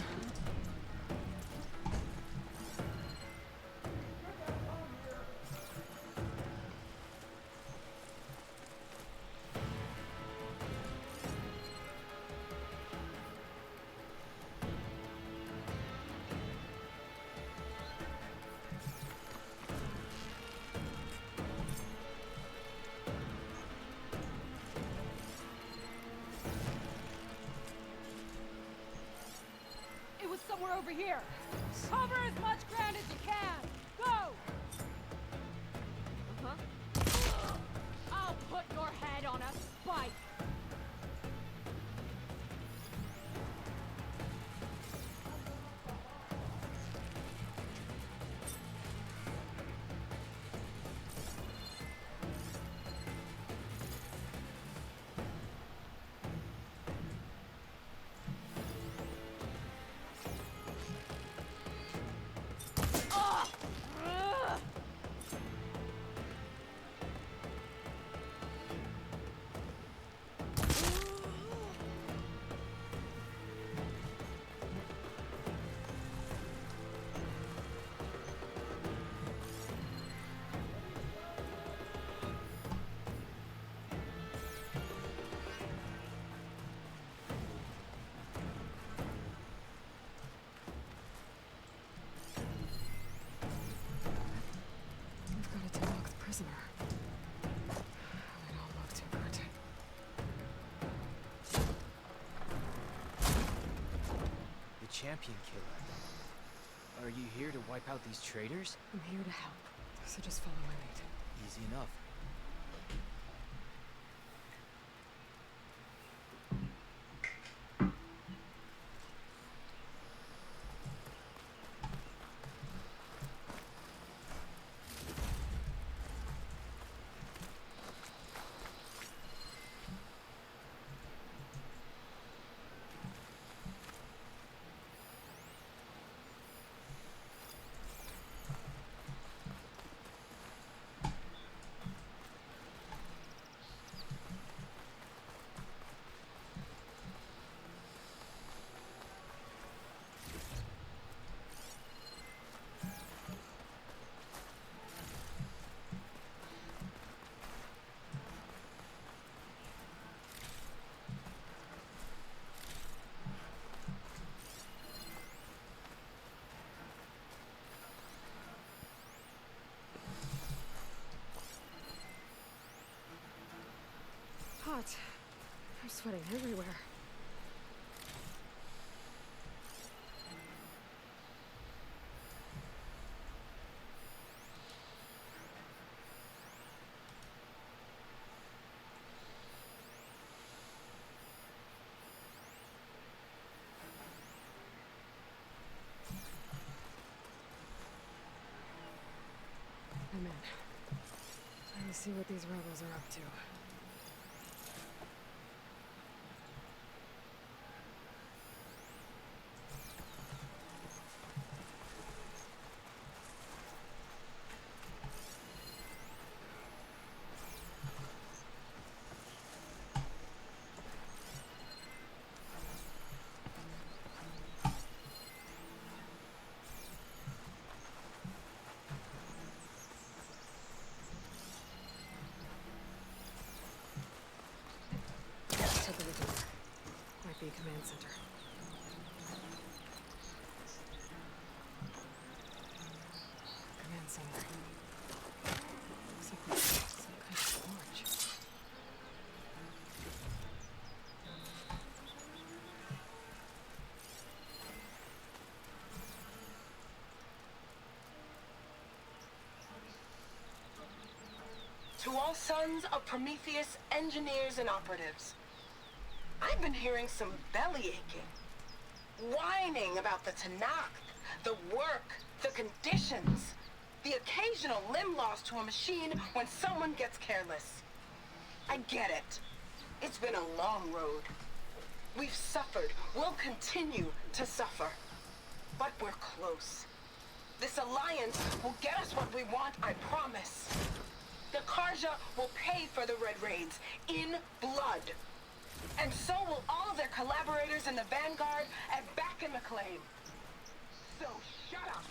It was somewhere over here. Cover as much ground as you can. Go! Uh-huh. I'll put your head on a spike. We've got to delock the prisoner. They don't look too good. The champion killer. Are you here to wipe out these traitors? I'm here to help, so just follow my lead. Easy enough. sweating everywhere. I'm in. Time to see what these rebels are up to. Take a look at it. Might be a command center. Command center. Looks like there's some kind of forge. To all sons of Prometheus engineers and operatives, I've been hearing some belly aching, whining about the Tanakh, the work, the conditions, the occasional limb loss to a machine when someone gets careless. I get it. It's been a long road. We've suffered. We'll continue to suffer. But we're close. This alliance will get us what we want, I promise. The Karja will pay for the Red Raids in blood. And so will all of their collaborators in the Vanguard and back in the claim. So shut up.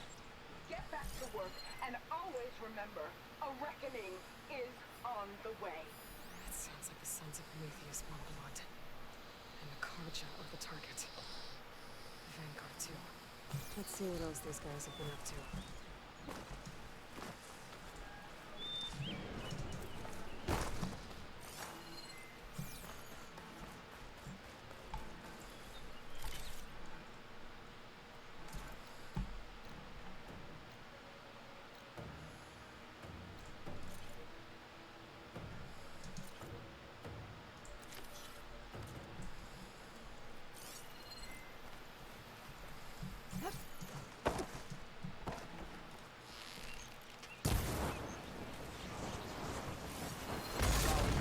Get back to work and always remember, a reckoning is on the way. That sounds like the Sons of Prometheus want blood. And the Karja are the target. The Vanguard too. Let's see what else these guys have been up to.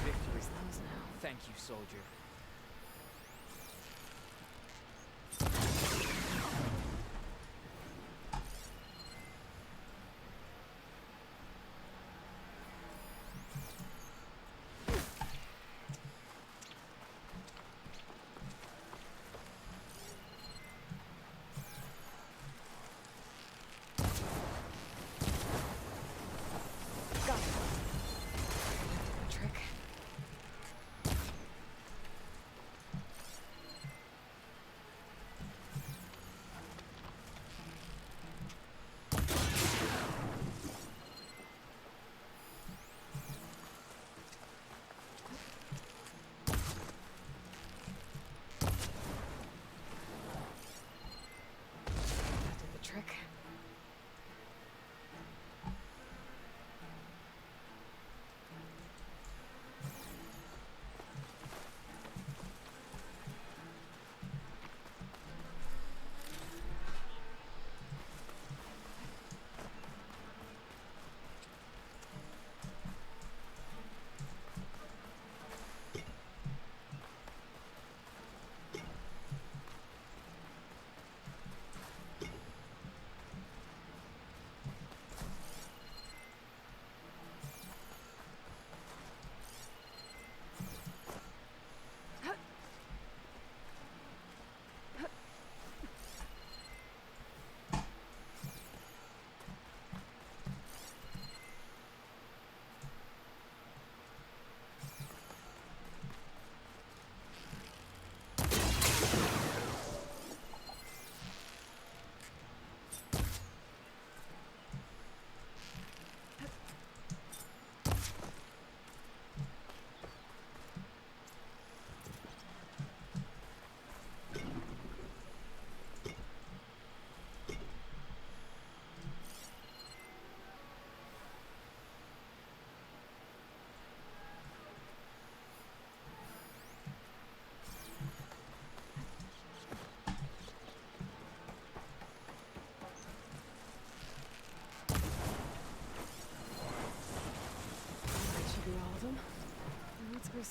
Victory. Those now. Thank you, soldier. Got it. Trick.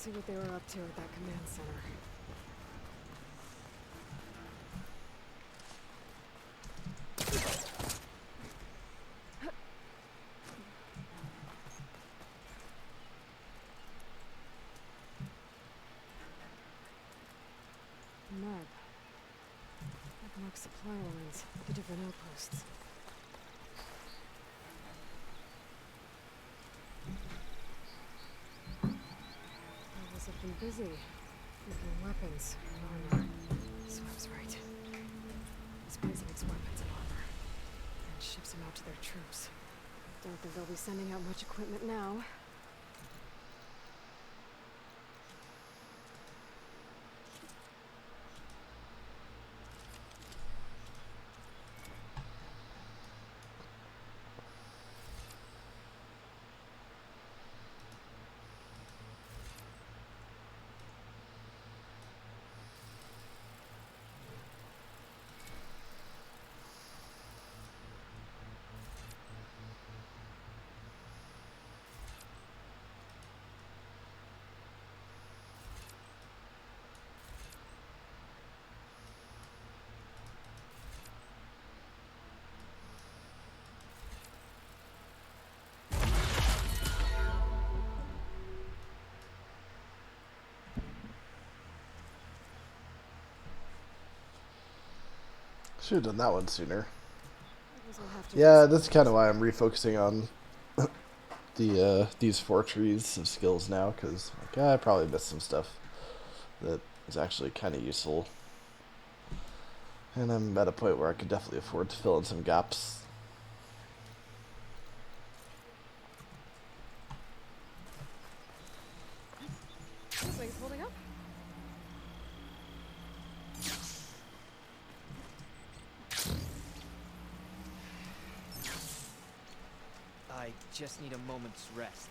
see what they were up to at that command center. Map. That marks supply lines, the different outposts. Rebels have been busy making weapons and armor. Swab's right. This place makes weapons and armor, and ships them out to their troops. Don't think they'll be sending out much equipment now. Should have done that one sooner. Rebels will have to Yeah, that's kind of why I'm refocusing on these 4 trees of skills now, because like, I probably missed some stuff that is actually kind of useful. And I'm at a point where I could definitely afford to fill in some gaps. This thing's holding up. I just need a moment's rest.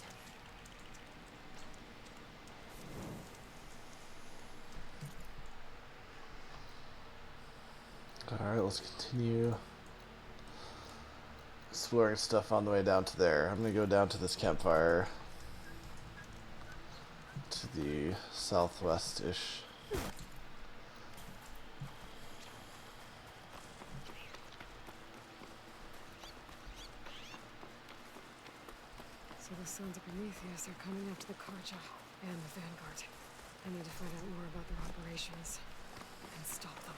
Alright, let's continue exploring stuff on the way down to there. I'm going to go down to this campfire to the southwest-ish. So the sons of Prometheus are coming after the Karja and the Vanguard. I need to find out more about their operations and stop them.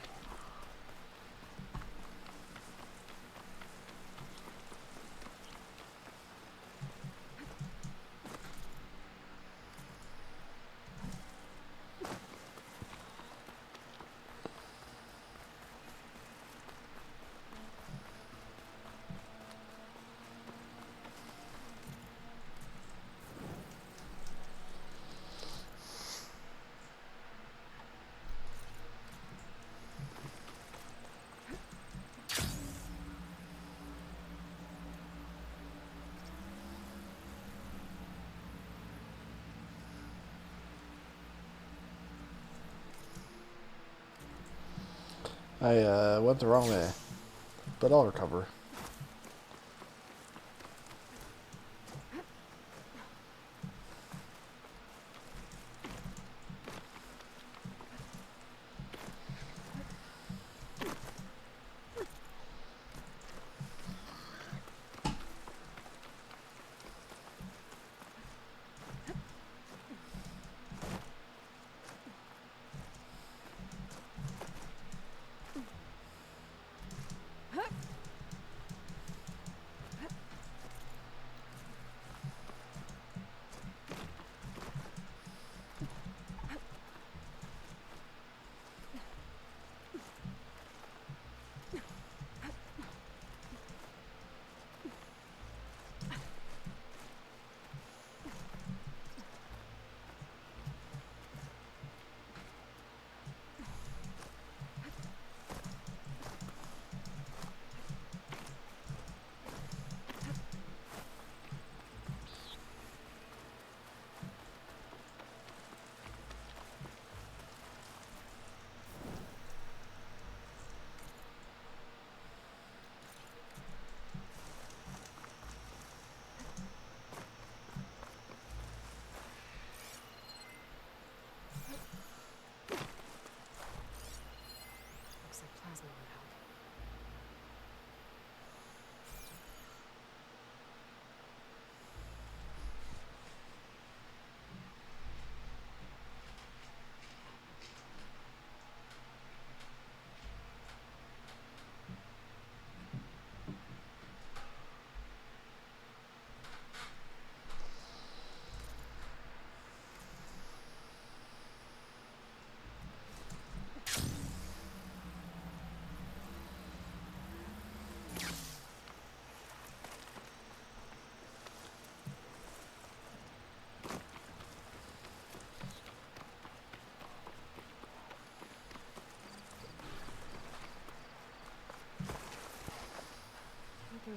I went the wrong way, but I'll recover.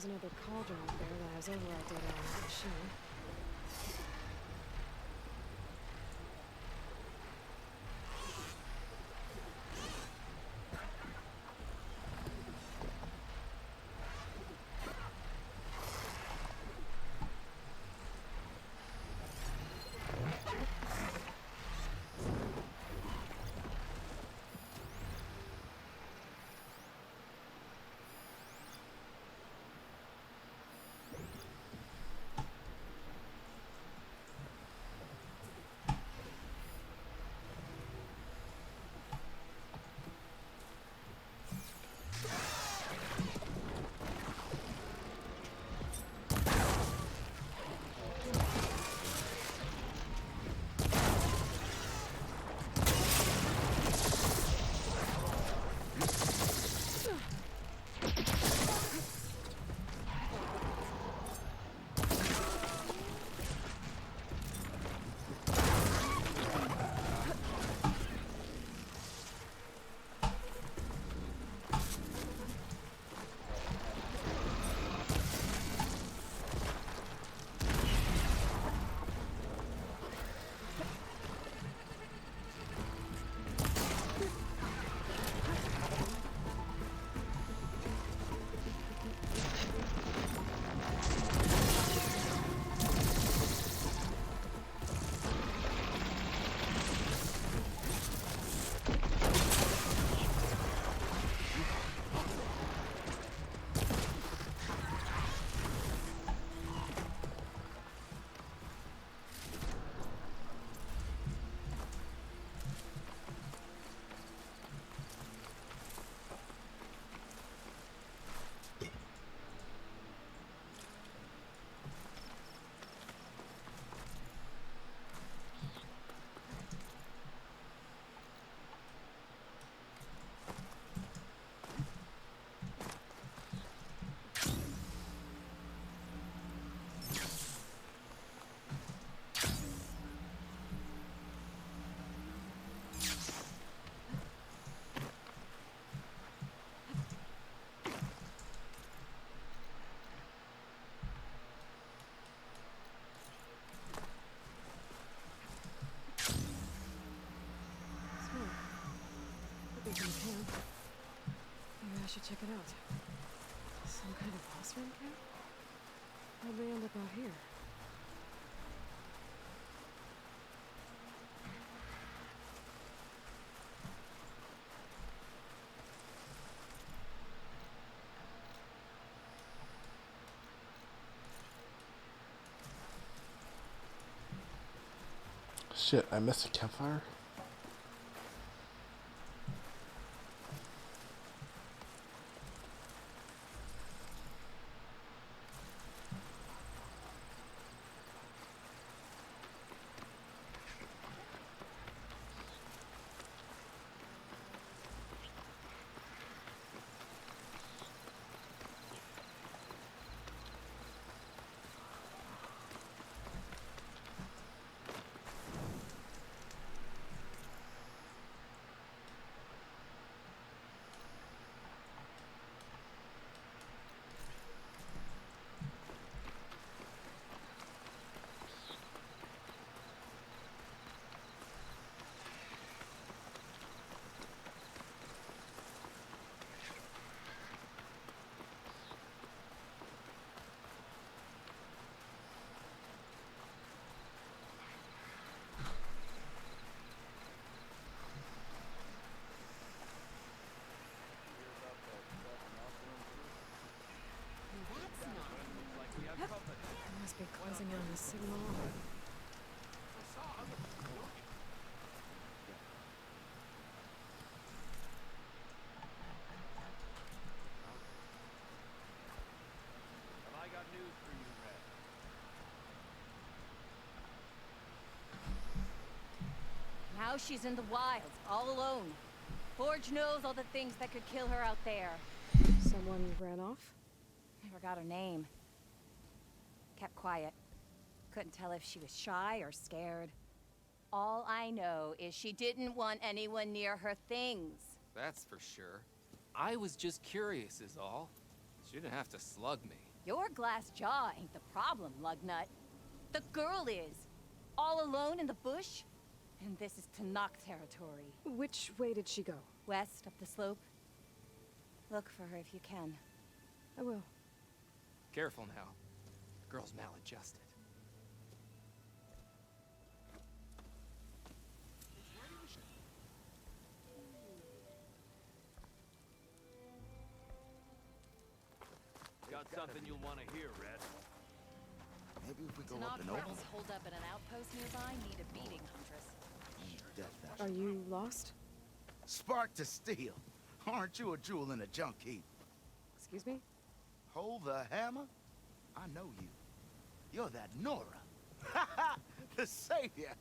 There's another cauldron up there that has overall data on that machine. From the camp. Maybe I should check it out. Some kind of boss room camp? How'd we end up out here? Shit, I missed a campfire? Must be closing in on the signal. Have I got news for you, Red? Now she's in the wilds, all alone. Forge knows all the things that could kill her out there. Someone ran off? Never got her name. Kept quiet. Couldn't tell if she was shy or scared. All I know is she didn't want anyone near her things. That's for sure. I was just curious is all. She didn't have to slug me. Your glass jaw ain't the problem, lugnut. The girl is. All alone in the bush? And this is Tanakh territory. Which way did she go? West, up the slope. Look for her if you can. I will. Careful now. The girl's maladjusted. Got something you'll want to hear, Red. Maybe if we go Tanakh up and over. rebels holed up at an outpost nearby need a beating, Huntress. Are you lost? Spark to steel. Aren't you a jewel in a junk heap? Excuse me? Hold the hammer? I know you. You're that Nora. Ha ha! The savior!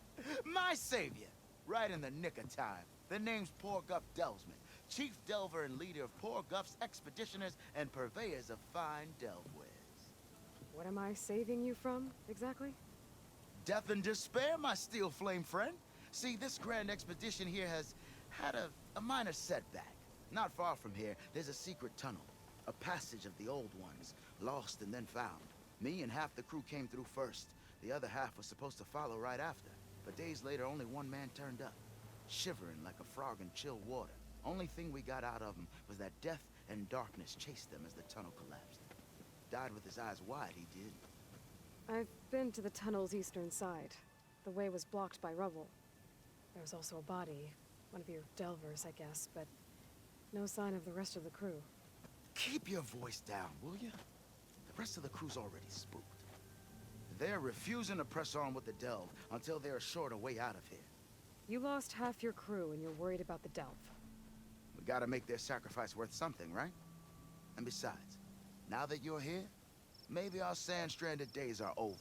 My savior! Right in the nick of time. The name's Poor Guff Delvesman, chief delver and leader of Poor Guff's expeditioners and purveyors of fine delve wares. What am I saving you from, exactly? Death and despair, my steel flame friend. See, this grand expedition here has had a minor setback. Not far from here, there's a secret tunnel. A passage of the old ones, lost and then found. Me and half the crew came through first. The other half was supposed to follow right after. But days later, only one man turned up, shivering like a frog in chill water. Only thing we got out of him was that death and darkness chased them as the tunnel collapsed. Died with his eyes wide, he did. I've been to the tunnel's eastern side. The way was blocked by rubble. There was also a body. One of your delvers, I guess, but no sign of the rest of the crew. Keep your voice down, will you? The rest of the crew's already spooked. They're refusing to press on with the delve until they're assured a way out of here. You lost half your crew and you're worried about the delve. We gotta make their sacrifice worth something, right? And besides, now that you're here, maybe our sand-stranded days are over.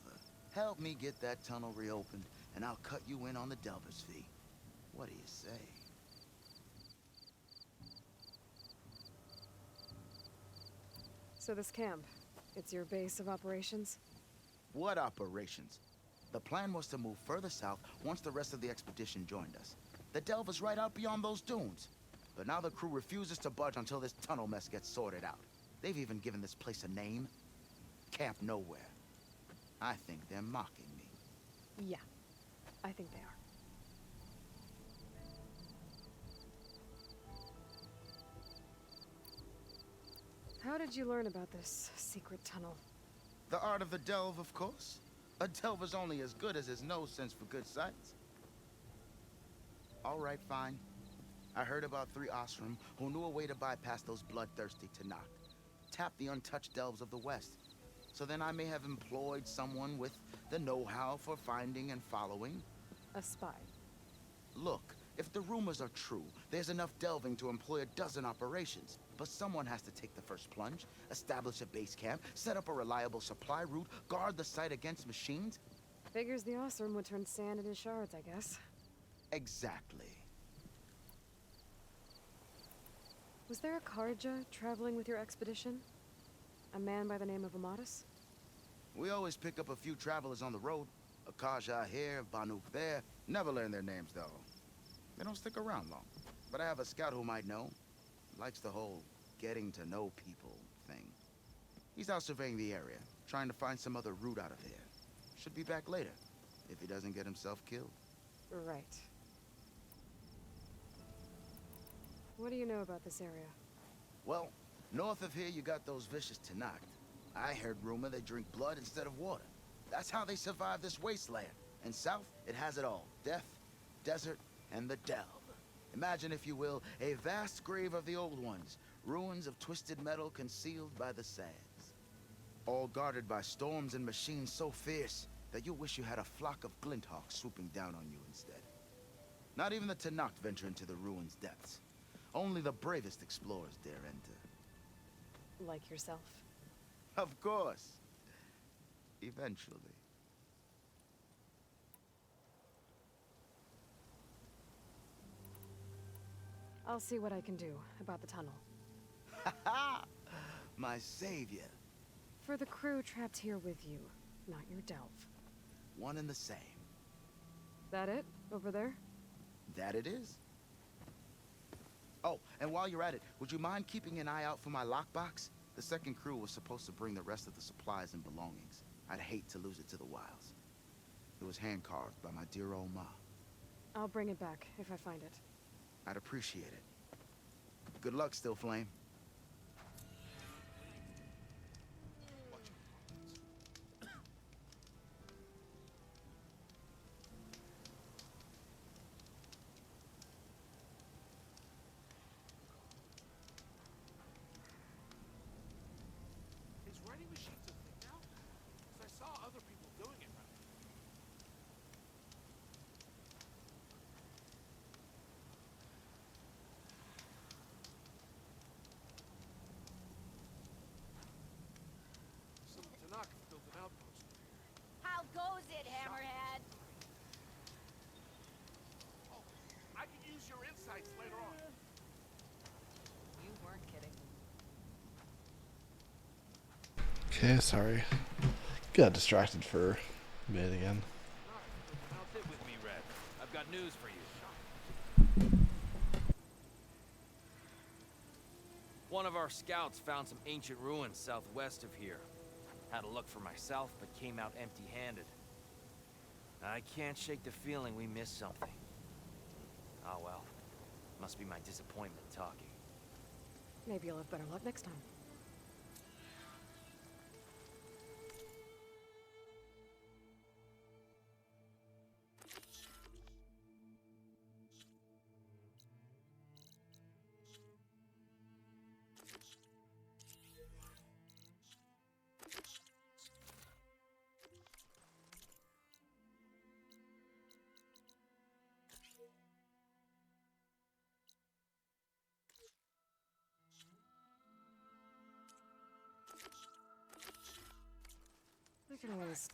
Help me get that tunnel reopened, and I'll cut you in on the delver's fee. What do you say? So this camp, it's your base of operations? What operations? The plan was to move further south once the rest of the expedition joined us. The delve is right out beyond those dunes. But now the crew refuses to budge until this tunnel mess gets sorted out. They've even given this place a name. Camp Nowhere. I think they're mocking me. Yeah, I think they are. How did you learn about this secret tunnel? The art of the delve, of course. A delver's only as good as his nose sense for good sights. All right, fine. I heard about 3 Osram who knew a way to bypass those bloodthirsty Tanakh. Tap the untouched delves of the West. So then I may have employed someone with the know-how for finding and following. A spy. Look, if the rumors are true, there's enough delving to employ a dozen operations. But someone has to take the first plunge, establish a base camp, set up a reliable supply route, guard the site against machines. Figures the Osram would turn sand into shards, I guess. Exactly. Was there a Karja traveling with your expedition? A man by the name of Amatus? We always pick up a few travelers on the road. A Kaja here, Banuk there. Never learn their names, though. They don't stick around long. But I have a scout who might know. Likes the whole getting to know people thing. He's out surveying the area, trying to find some other route out of here. Should be back later, if he doesn't get himself killed. Right. What do you know about this area? Well, north of here you got those vicious Tanakh. I heard rumor they drink blood instead of water. That's how they survive this wasteland. And south, it has it all. Death, desert, and the delve. Imagine, if you will, a vast grave of the old ones. Ruins of twisted metal concealed by the sands. All guarded by storms and machines so fierce that you wish you had a flock of glinthawks swooping down on you instead. Not even the Tanakh venture into the ruins' depths. Only the bravest explorers dare enter. Like yourself? Of course. Eventually. I'll see what I can do about the tunnel. Ha ha! My savior. For the crew trapped here with you, not your delve. One and the same. That it? Over there? That it is. Oh, and while you're at it, would you mind keeping an eye out for my lockbox? The second crew was supposed to bring the rest of the supplies and belongings. I'd hate to lose it to the wilds. It was hand-carved by my dear old ma. I'll bring it back if I find it. I'd appreciate it. Good luck, Still Flame. Is writing machines a thing now? 'Cause I saw other people doing it right. Some Tanakh built an outpost near here. How goes it, Hammerhead? Oh, I can use your insights later on. You weren't kidding. Okay, sorry. Got distracted for a minute again. Sit with me, Red. I've got news for you. One of our scouts found some ancient ruins southwest of here. Had a look for myself, but came out empty-handed. I can't shake the feeling we missed something. Oh well. Must be my disappointment talking. Maybe you'll have better luck next time. I can always...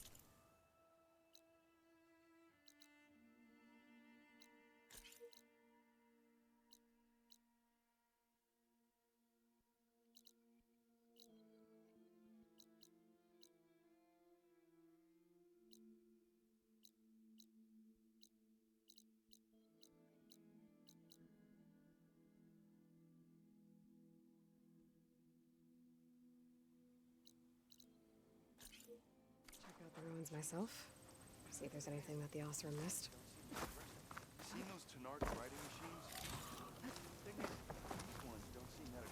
check out the ruins myself. See if there's anything that the Osra missed. Seen those Tanark writing machines? Thing is, these ones don't seem medical.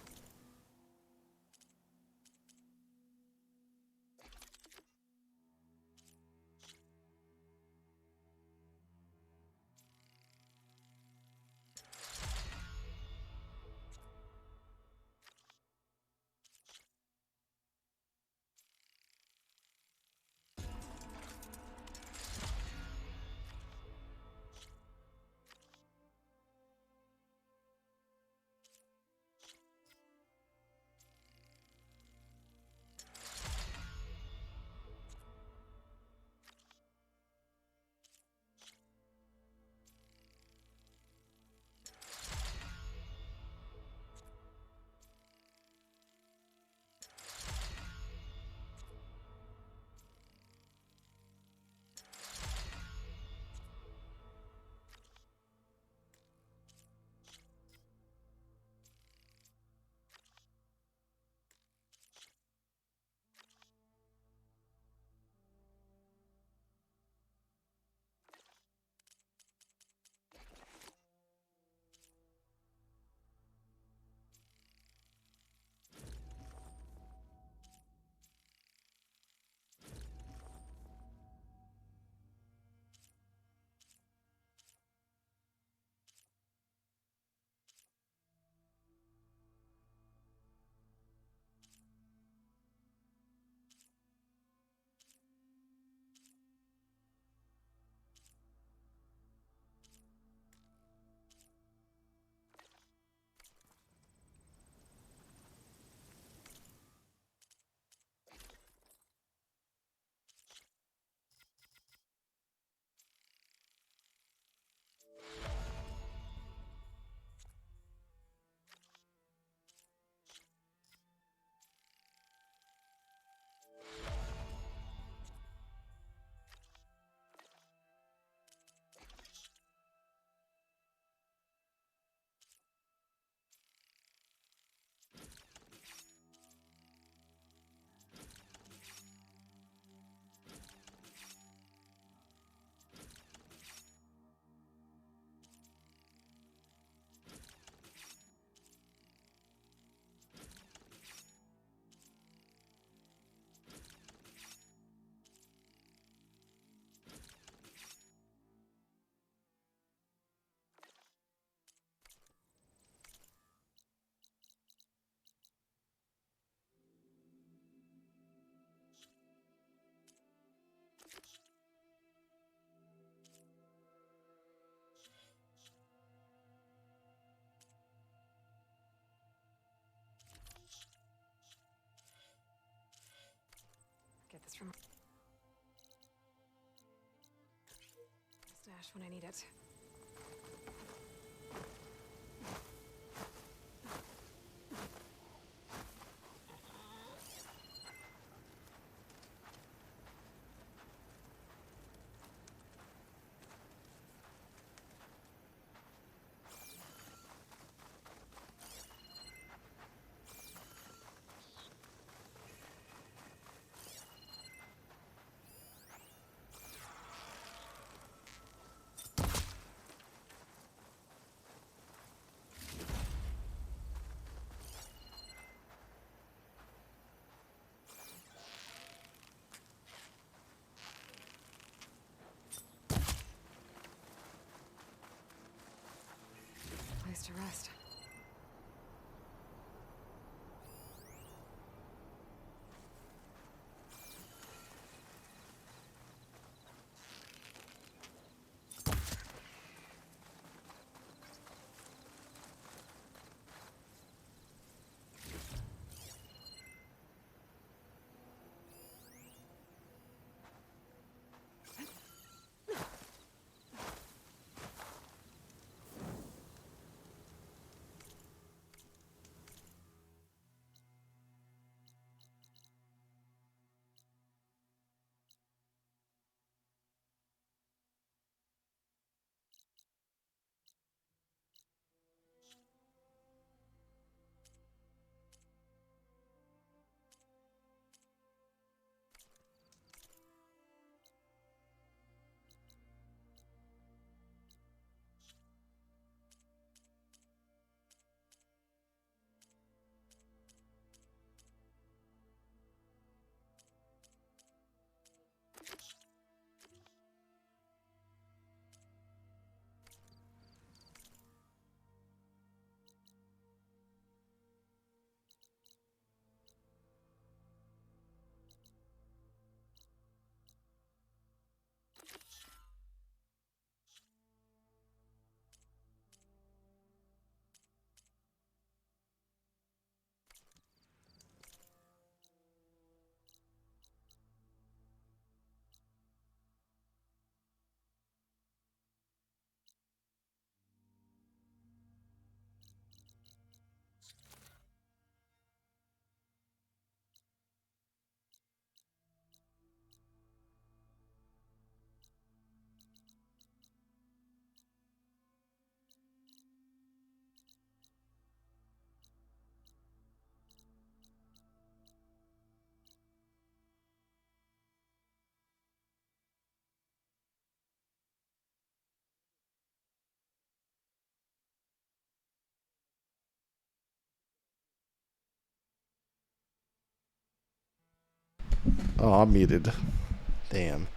from stash when I need it. Place to rest. Oh, I'm muted. Damn.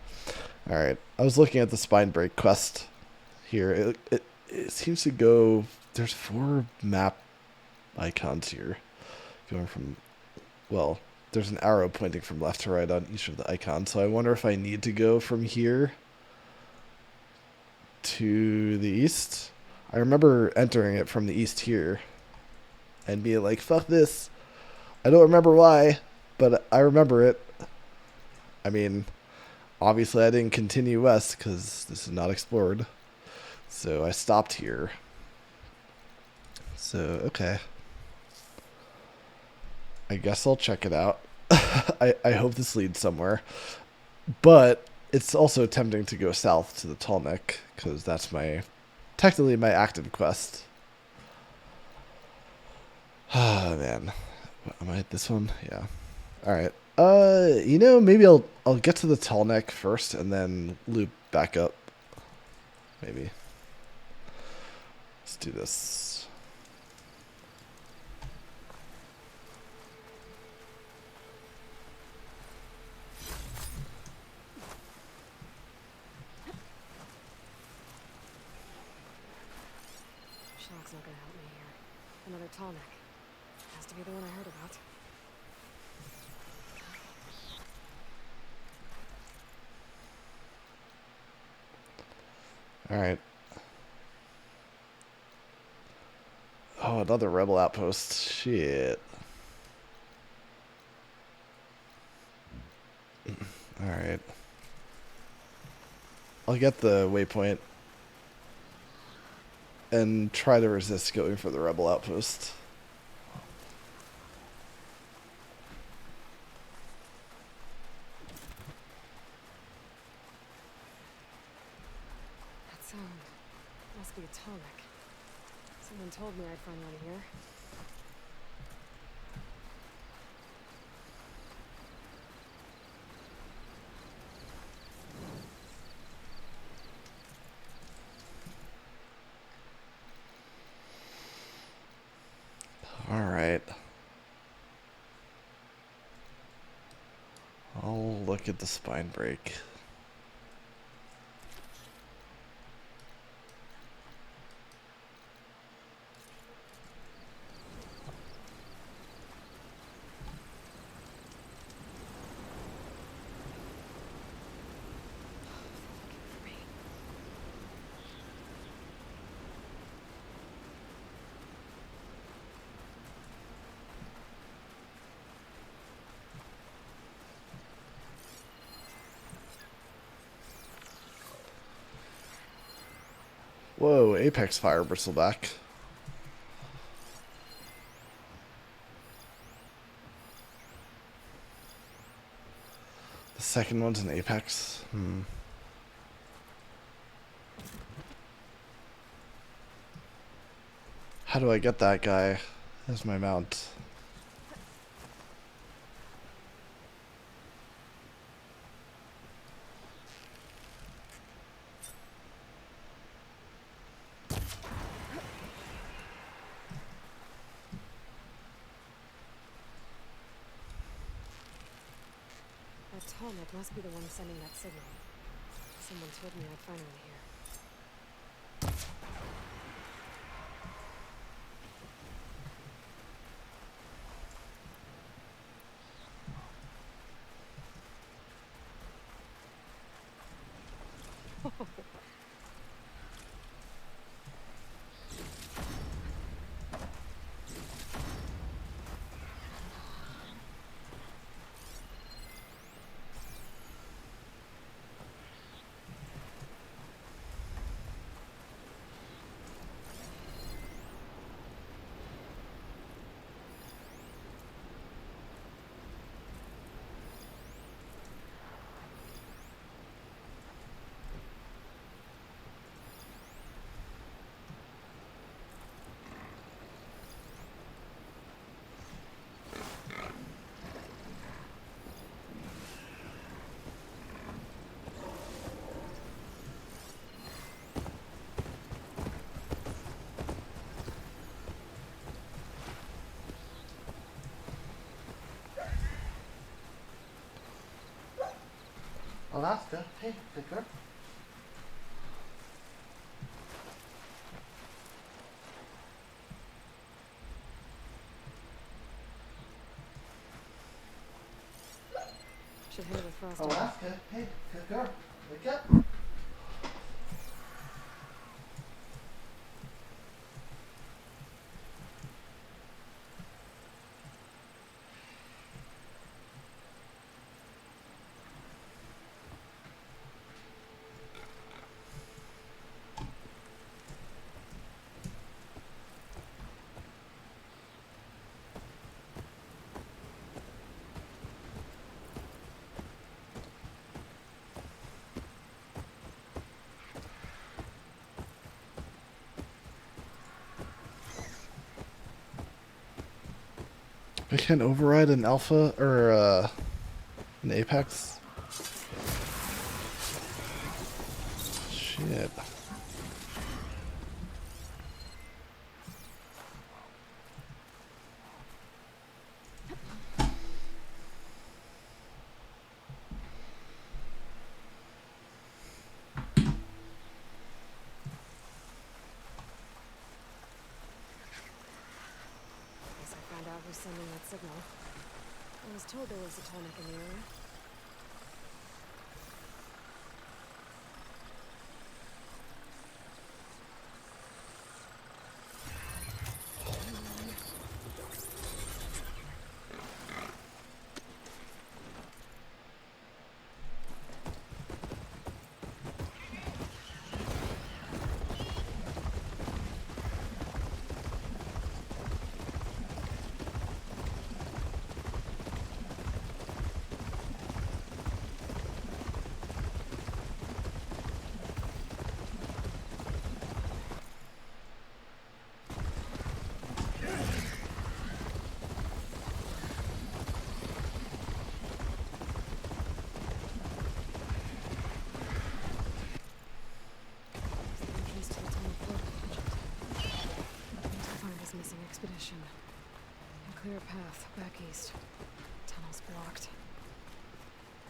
Alright. I was looking at the spine break quest here. It seems to go... There's 4 map icons here. Going from... Well, there's an arrow pointing from left to right on each of the icons. So I wonder if I need to go from here to the east. I remember entering it from the east here and being like, fuck this. I don't remember why, but I remember it. I mean, obviously I didn't continue west because this is not explored. So I stopped here. So, okay. I guess I'll check it out. I hope this leads somewhere. But it's also tempting to go south to the Tall Neck because that's technically my active quest. Ah, man. Am I at this one? Yeah. Alright. Maybe I'll get to the Tall Neck first and then loop back up. Maybe. Let's do this. Shock's not gonna help me here. Another tall neck. Has to be the one I heard about. Alright. Oh, another rebel outpost. Shit. Alright. I'll get the waypoint and try to resist going for the rebel outpost. That sound must be a tonic. Someone told me I'd find one here. Alright. I'll look at the spine break. Whoa, Apex Fire Bristleback. The second one's an Apex. How do I get that guy as my mount? That tonic must be the one sending that signal. Someone told me I'd find one here. Alaska, hey, good girl. Should hear the frost. Alaska, hey, good girl. Wake up. I can't override an alpha or an apex. Shit. Guess I found out who's sending that signal. I was told there was a tonic in the area. clear path back east. Tunnel's blocked.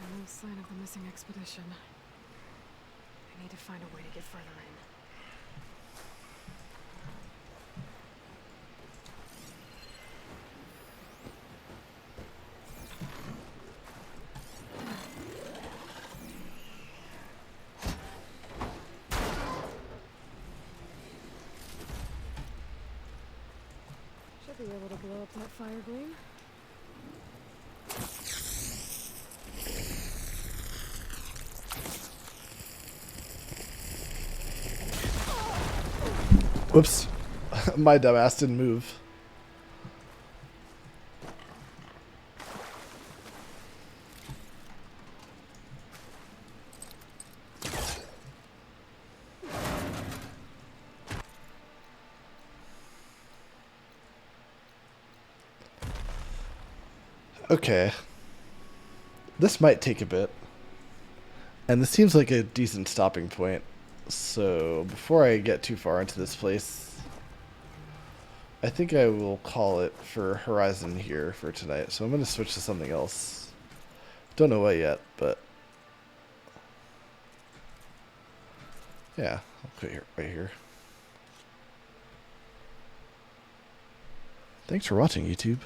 And no sign of the missing expedition. I need to find a way to get further in. Should be able to blow up that fire gleam. Whoops. My dumbass didn't move. Okay. This might take a bit. And this seems like a decent stopping point. So, before I get too far into this place, I think I will call it for Horizon here for tonight. So I'm going to switch to something else. Don't know what yet, but yeah, I'll put it right here. Thanks for watching, YouTube.